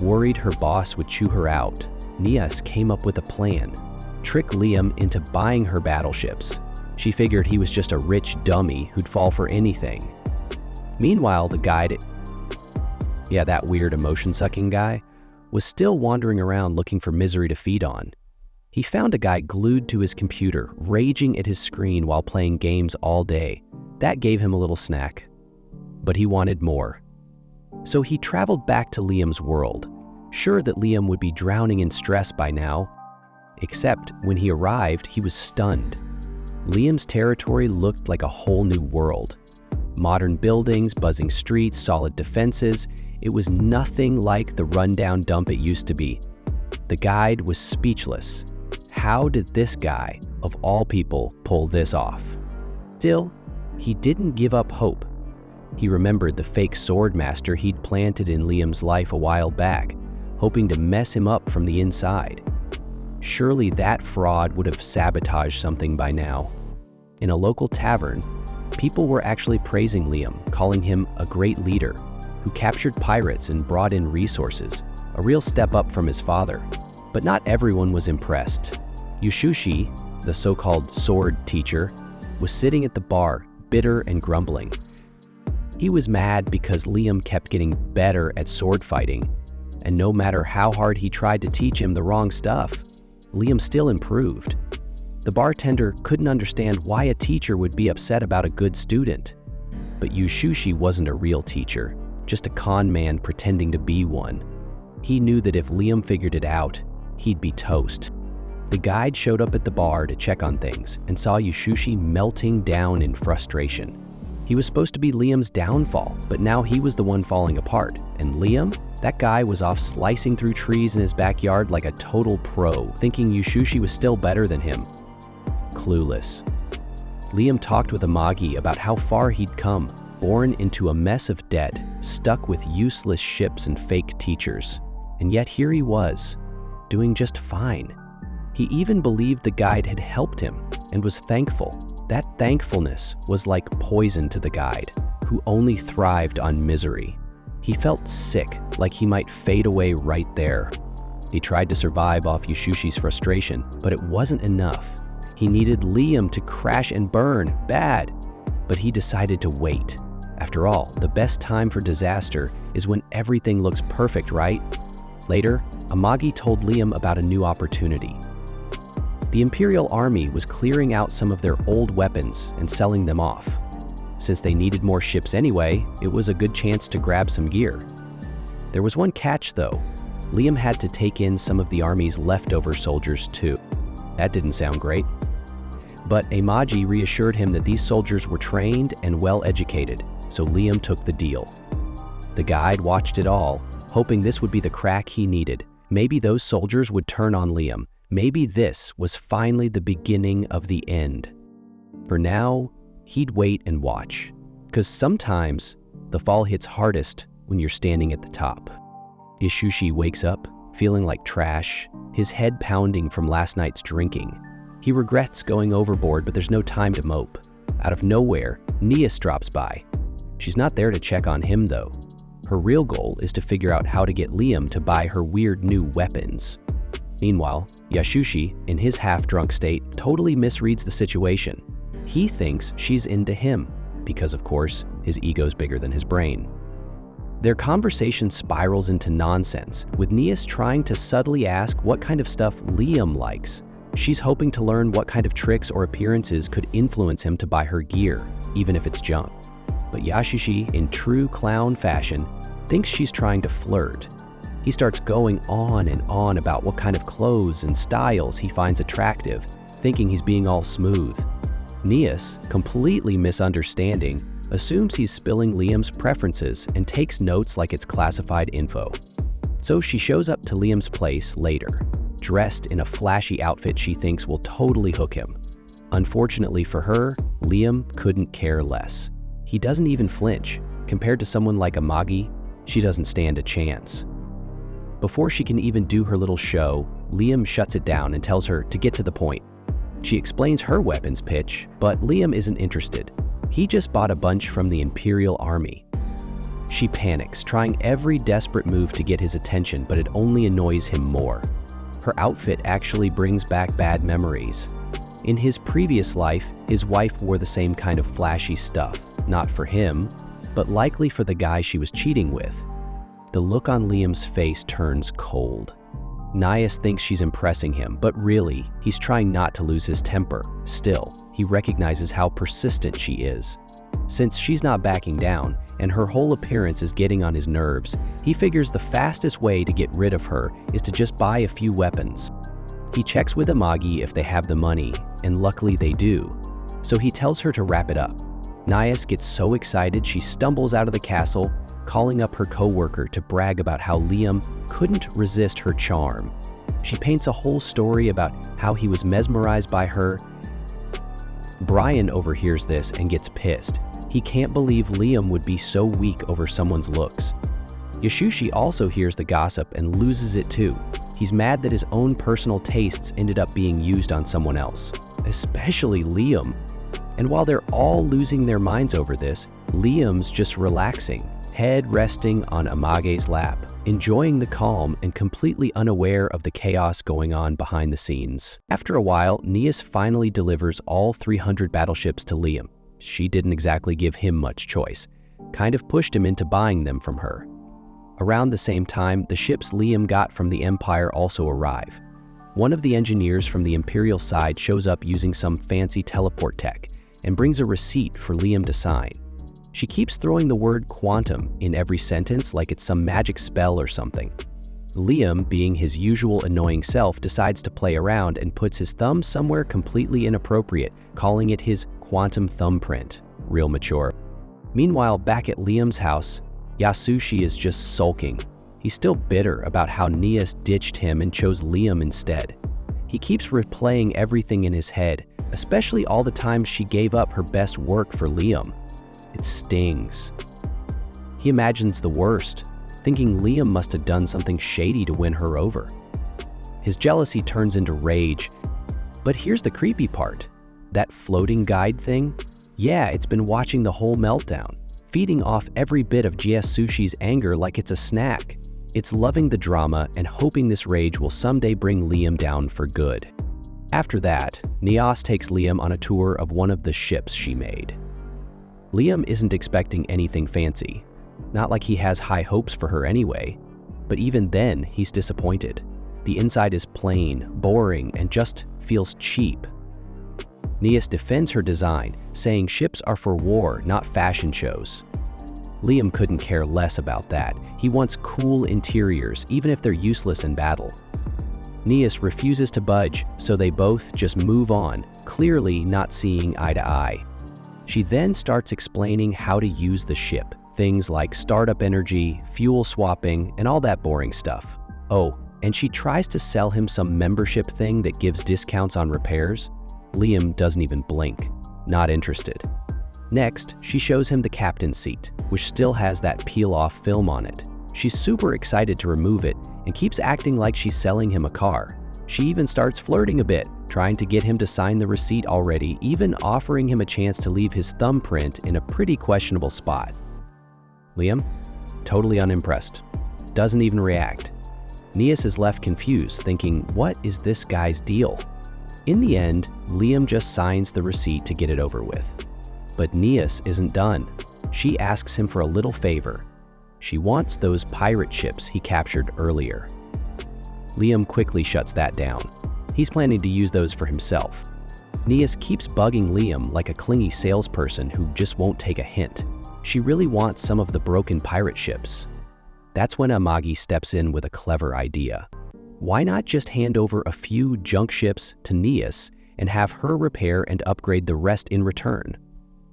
Speaker 1: worried her boss would chew her out, Nias came up with a plan. Trick Liam into buying her battleships. She figured he was just a rich dummy who'd fall for anything. Meanwhile, the guide, that weird emotion-sucking guy, was still wandering around looking for misery to feed on. He found a guy glued to his computer, raging at his screen while playing games all day. That gave him a little snack. But he wanted more. So he traveled back to Liam's world, sure that Liam would be drowning in stress by now. Except when he arrived, he was stunned. Liam's territory looked like a whole new world. Modern buildings, buzzing streets, solid defenses. It was nothing like the rundown dump it used to be. The guide was speechless. How did this guy, of all people, pull this off? Still, he didn't give up hope. He remembered the fake sword master he'd planted in Liam's life a while back, hoping to mess him up from the inside. Surely that fraud would have sabotaged something by now. In a local tavern, people were actually praising Liam, calling him a great leader who captured pirates and brought in resources, a real step up from his father. But not everyone was impressed. Yushushi, the so-called sword teacher, was sitting at the bar, bitter and grumbling. He was mad because Liam kept getting better at sword fighting, and no matter how hard he tried to teach him the wrong stuff, Liam still improved. The bartender couldn't understand why a teacher would be upset about a good student. But Yushushi wasn't a real teacher, just a con man pretending to be one. He knew that if Liam figured it out, he'd be toast. The guide showed up at the bar to check on things and saw Yashushi melting down in frustration. He was supposed to be Liam's downfall, but now he was the one falling apart. And Liam? That guy was off slicing through trees in his backyard like a total pro, thinking Yashushi was still better than him. Clueless. Liam talked with Amagi about how far he'd come, born into a mess of debt, stuck with useless ships and fake teachers. And yet here he was, doing just fine. He even believed the guide had helped him and was thankful. That thankfulness was like poison to the guide, who only thrived on misery. He felt sick, like he might fade away right there. He tried to survive off Yashushi's frustration, but it wasn't enough. He needed Liam to crash and burn, bad. But he decided to wait. After all, the best time for disaster is when everything looks perfect, right? Later, Amagi told Liam about a new opportunity. The Imperial Army was clearing out some of their old weapons and selling them off. Since they needed more ships anyway, it was a good chance to grab some gear. There was one catch though. Liam had to take in some of the army's leftover soldiers too. That didn't sound great. But Amagi reassured him that these soldiers were trained and well educated, so Liam took the deal. The guide watched it all, hoping this would be the crack he needed. Maybe those soldiers would turn on Liam. Maybe this was finally the beginning of the end. For now, he'd wait and watch, because sometimes the fall hits hardest when you're standing at the top. Yashushi wakes up, feeling like trash, his head pounding from last night's drinking. He regrets going overboard, but there's no time to mope. Out of nowhere, Nias drops by. She's not there to check on him though. Her real goal is to figure out how to get Liam to buy her weird new weapons. Meanwhile, Yashushi, in his half-drunk state, totally misreads the situation. He thinks she's into him, because of course, his ego's bigger than his brain. Their conversation spirals into nonsense, with Nias trying to subtly ask what kind of stuff Liam likes. She's hoping to learn what kind of tricks or appearances could influence him to buy her gear, even if it's junk. But Yashushi, in true clown fashion, thinks she's trying to flirt. He starts going on and on about what kind of clothes and styles he finds attractive, thinking he's being all smooth. Nias, completely misunderstanding, assumes he's spilling Liam's preferences and takes notes like it's classified info. So she shows up to Liam's place later, dressed in a flashy outfit she thinks will totally hook him. Unfortunately for her, Liam couldn't care less. He doesn't even flinch. Compared to someone like Amagi, she doesn't stand a chance. Before she can even do her little show, Liam shuts it down and tells her to get to the point. She explains her weapons pitch, but Liam isn't interested. He just bought a bunch from the Imperial Army. She panics, trying every desperate move to get his attention, but it only annoys him more. Her outfit actually brings back bad memories. In his previous life, his wife wore the same kind of flashy stuff, not for him, but likely for the guy she was cheating with. The look on Liam's face turns cold. Nias thinks she's impressing him, but really, he's trying not to lose his temper. Still, he recognizes how persistent she is. Since she's not backing down, and her whole appearance is getting on his nerves, he figures the fastest way to get rid of her is to just buy a few weapons. He checks with Amagi if they have the money, and luckily they do. So he tells her to wrap it up. Nias gets so excited she stumbles out of the castle, calling up her co-worker to brag about how Liam couldn't resist her charm. She paints a whole story about how he was mesmerized by her. Brian overhears this and gets pissed. He can't believe Liam would be so weak over someone's looks. Yashushi also hears the gossip and loses it too. He's mad that his own personal tastes ended up being used on someone else, especially Liam. And while they're all losing their minds over this, Liam's just relaxing, head resting on Amage's lap, enjoying the calm and completely unaware of the chaos going on behind the scenes. After a while, Nias finally delivers all 300 battleships to Liam. She didn't exactly give him much choice, kind of pushed him into buying them from her. Around the same time, the ships Liam got from the Empire also arrive. One of the engineers from the Imperial side shows up using some fancy teleport tech and brings a receipt for Liam to sign. She keeps throwing the word quantum in every sentence like it's some magic spell or something. Liam, being his usual annoying self, decides to play around and puts his thumb somewhere completely inappropriate, calling it his quantum thumbprint. Real mature. Meanwhile, back at Liam's house, Yasushi is just sulking. He's still bitter about how Nias ditched him and chose Liam instead. He keeps replaying everything in his head, especially all the times she gave up her best work for Liam. It stings. He imagines the worst, thinking Liam must have done something shady to win her over. His jealousy turns into rage. But here's the creepy part. That floating guide thing? Yeah, it's been watching the whole meltdown, feeding off every bit of Yasuishi's anger like it's a snack. It's loving the drama and hoping this rage will someday bring Liam down for good. After that, Nias takes Liam on a tour of one of the ships she made. Liam isn't expecting anything fancy. Not like he has high hopes for her anyway, but even then he's disappointed. The inside is plain, boring, and just feels cheap. Nias defends her design, saying ships are for war, not fashion shows. Liam couldn't care less about that. He wants cool interiors, even if they're useless in battle. Nias refuses to budge, so they both just move on, clearly not seeing eye to eye. She then starts explaining how to use the ship, things like startup energy, fuel swapping, and all that boring stuff. Oh, and she tries to sell him some membership thing that gives discounts on repairs. Liam doesn't even blink, not interested. Next, she shows him the captain's seat, which still has that peel-off film on it. She's super excited to remove it and keeps acting like she's selling him a car. She even starts flirting a bit, trying to get him to sign the receipt already, even offering him a chance to leave his thumbprint in a pretty questionable spot. Liam? Totally unimpressed. Doesn't even react. Nias is left confused, thinking, what is this guy's deal? In the end, Liam just signs the receipt to get it over with. But Nias isn't done. She asks him for a little favor. She wants those pirate ships he captured earlier. Liam quickly shuts that down. He's planning to use those for himself. Nias keeps bugging Liam like a clingy salesperson who just won't take a hint. She really wants some of the broken pirate ships. That's when Amagi steps in with a clever idea. Why not just hand over a few junk ships to Nias and have her repair and upgrade the rest in return?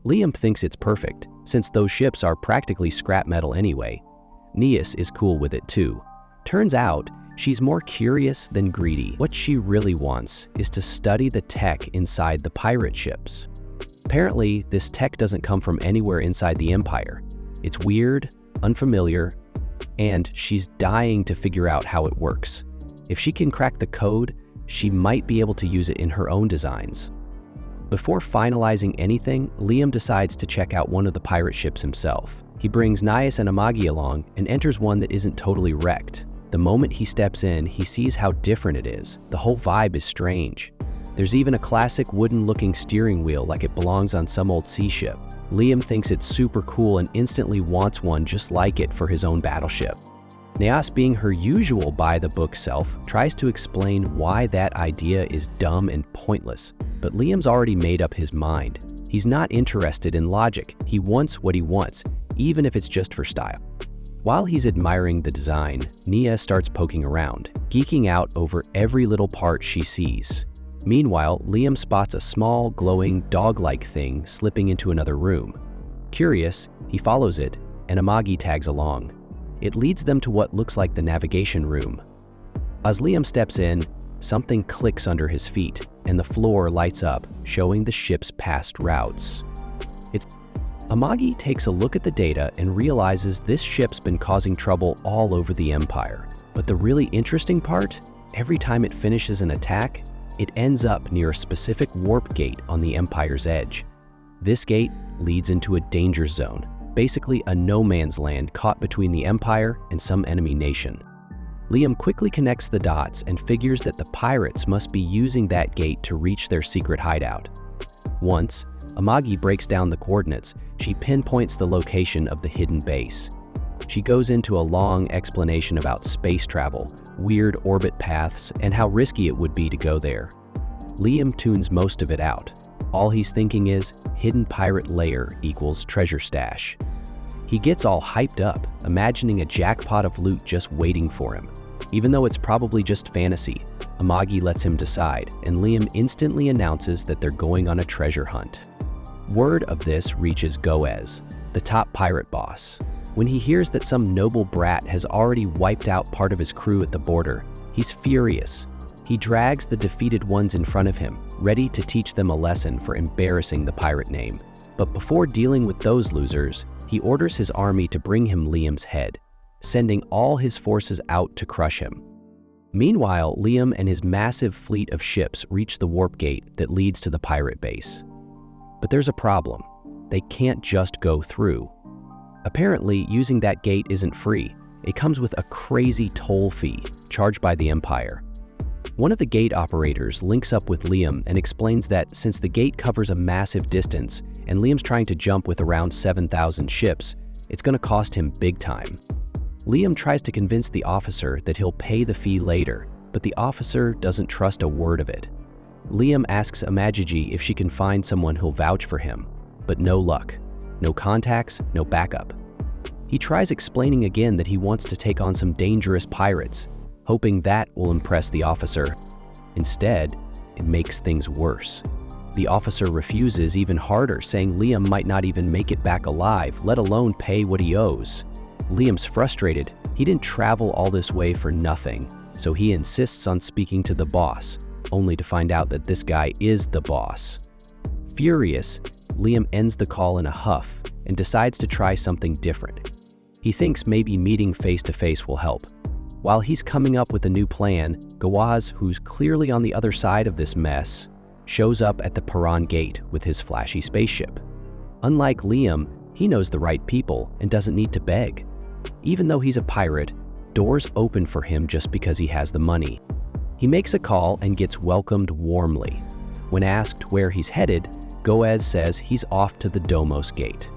Speaker 1: Liam thinks it's perfect, since those ships are practically scrap metal anyway. Nias is cool with it too. Turns out, she's more curious than greedy. What she really wants is to study the tech inside the pirate ships. Apparently, this tech doesn't come from anywhere inside the Empire. It's weird, unfamiliar, and she's dying to figure out how it works. If she can crack the code, she might be able to use it in her own designs. Before finalizing anything, Liam decides to check out one of the pirate ships himself. He brings Nias and Amagi along and enters one that isn't totally wrecked. The moment he steps in, he sees how different it is. The whole vibe is strange. There's even a classic wooden-looking steering wheel like it belongs on some old sea ship. Liam thinks it's super cool and instantly wants one just like it for his own battleship. Nias, being her usual by-the-book self, tries to explain why that idea is dumb and pointless, but Liam's already made up his mind. He's not interested in logic. He wants what he wants, even if it's just for style. While he's admiring the design, Nia starts poking around, geeking out over every little part she sees. Meanwhile, Liam spots a small, glowing, dog-like thing slipping into another room. Curious, he follows it, and Amagi tags along. It leads them to what looks like the navigation room. As Liam steps in, something clicks under his feet, and the floor lights up, showing the ship's past routes. Amagi takes a look at the data and realizes this ship's been causing trouble all over the Empire. But the really interesting part, every time it finishes an attack, it ends up near a specific warp gate on the Empire's edge. This gate leads into a danger zone, basically a no-man's land caught between the Empire and some enemy nation. Liam quickly connects the dots and figures that the pirates must be using that gate to reach their secret hideout. Once Amagi breaks down the coordinates, she pinpoints the location of the hidden base. She goes into a long explanation about space travel, weird orbit paths, and how risky it would be to go there. Liam tunes most of it out. All he's thinking is, hidden pirate lair equals treasure stash. He gets all hyped up, imagining a jackpot of loot just waiting for him. Even though it's probably just fantasy, Amagi lets him decide, and Liam instantly announces that they're going on a treasure hunt. Word of this reaches Goaz, the top pirate boss. When he hears that some noble brat has already wiped out part of his crew at the border, he's furious. He drags the defeated ones in front of him, ready to teach them a lesson for embarrassing the pirate name. But before dealing with those losers, he orders his army to bring him Liam's head, sending all his forces out to crush him. Meanwhile, Liam and his massive fleet of ships reach the warp gate that leads to the pirate base. But there's a problem. They can't just go through. Apparently, using that gate isn't free. It comes with a crazy toll fee charged by the Empire. One of the gate operators links up with Liam and explains that since the gate covers a massive distance and Liam's trying to jump with around 7,000 ships, it's going to cost him big time. Liam tries to convince the officer that he'll pay the fee later, but the officer doesn't trust a word of it. Liam asks Amagiji if she can find someone who'll vouch for him, but no luck. No contacts, no backup. He tries explaining again that he wants to take on some dangerous pirates, hoping that will impress the officer. Instead, it makes things worse. The officer refuses even harder, saying Liam might not even make it back alive, let alone pay what he owes. Liam's frustrated. He didn't travel all this way for nothing, so he insists on speaking to the boss, only to find out that this guy is the boss. Furious, Liam ends the call in a huff and decides to try something different. He thinks maybe meeting face-to-face will help. While he's coming up with a new plan, Gawaz, who's clearly on the other side of this mess, shows up at the Paran gate with his flashy spaceship. Unlike Liam, he knows the right people and doesn't need to beg. Even though he's a pirate, doors open for him just because he has the money. He makes a call and gets welcomed warmly. When asked where he's headed, Goaz says he's off to the Domos gate.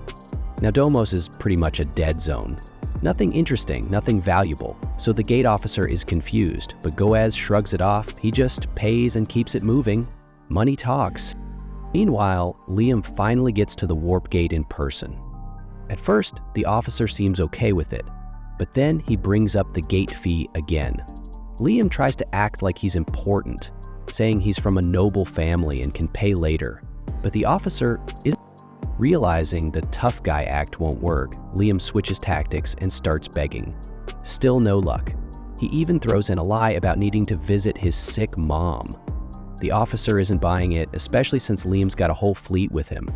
Speaker 1: Now Domos is pretty much a dead zone. Nothing interesting, nothing valuable, so the gate officer is confused, but Goaz shrugs it off. He just pays and keeps it moving. Money talks. Meanwhile, Liam finally gets to the warp gate in person. At first, the officer seems okay with it, but then he brings up the gate fee again. Liam tries to act like he's important, saying he's from a noble family and can pay later, but the officer isn't. Realizing the tough guy act won't work, Liam switches tactics and starts begging. Still no luck. He even throws in a lie about needing to visit his sick mom. The officer isn't buying it, especially since Liam's got a whole fleet with him.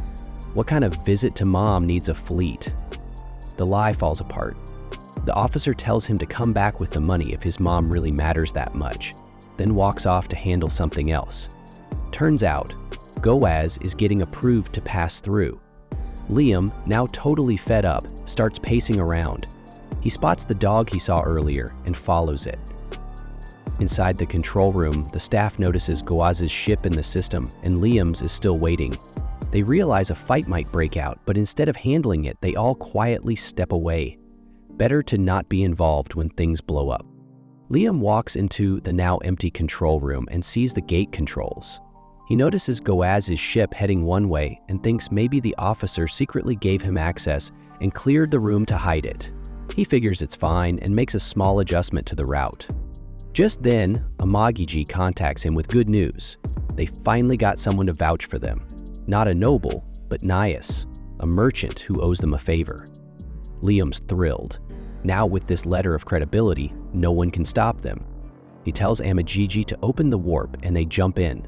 Speaker 1: What kind of visit to mom needs a fleet? The lie falls apart. The officer tells him to come back with the money if his mom really matters that much, then walks off to handle something else. Turns out, Goaz is getting approved to pass through. Liam, now totally fed up, starts pacing around. He spots the dog he saw earlier and follows it. Inside the control room, the staff notices Goaz's ship in the system and Liam's is still waiting. They realize a fight might break out, but instead of handling it, they all quietly step away. Better to not be involved when things blow up. Liam walks into the now empty control room and sees the gate controls. He notices Goaz's ship heading one way and thinks maybe the officer secretly gave him access and cleared the room to hide it. He figures it's fine and makes a small adjustment to the route. Just then, Amagiji contacts him with good news. They finally got someone to vouch for them. Not a noble, but Nias, a merchant who owes them a favor. Liam's thrilled. Now with this letter of credibility, no one can stop them. He tells Amagiji to open the warp and they jump in.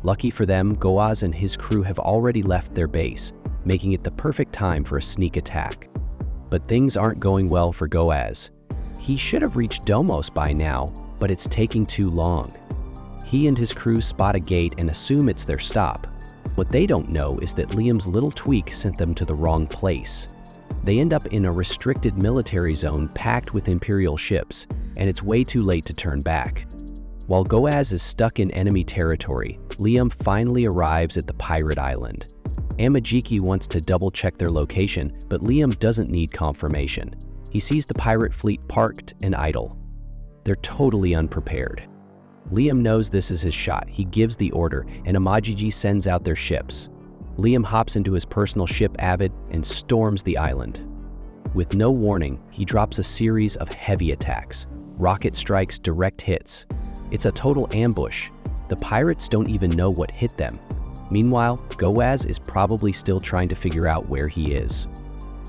Speaker 1: Lucky for them, Goaz and his crew have already left their base, making it the perfect time for a sneak attack. But things aren't going well for Goaz. He should have reached Domos by now, but it's taking too long. He and his crew spot a gate and assume it's their stop. What they don't know is that Liam's little tweak sent them to the wrong place. They end up in a restricted military zone packed with Imperial ships, and it's way too late to turn back. While Goaz is stuck in enemy territory, Liam finally arrives at the pirate island. Amagiki wants to double-check their location, but Liam doesn't need confirmation. He sees the pirate fleet parked and idle. They're totally unprepared. Liam knows this is his shot. He gives the order, and Amagiji sends out their ships. Liam hops into his personal ship Avid and storms the island. With no warning, he drops a series of heavy attacks. Rocket strikes, direct hits. It's a total ambush. The pirates don't even know what hit them. Meanwhile, Goaz is probably still trying to figure out where he is.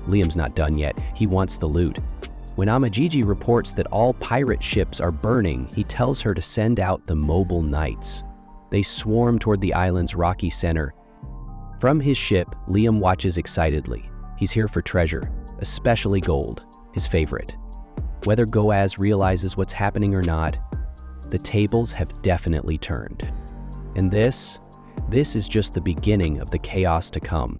Speaker 1: Liam's not done yet. He wants the loot. When Amajiji reports that all pirate ships are burning, he tells her to send out the mobile knights. They swarm toward the island's rocky center. From his ship, Liam watches excitedly. He's here for treasure, especially gold, his favorite. Whether Goaz realizes what's happening or not, the tables have definitely turned. And this is just the beginning of the chaos to come.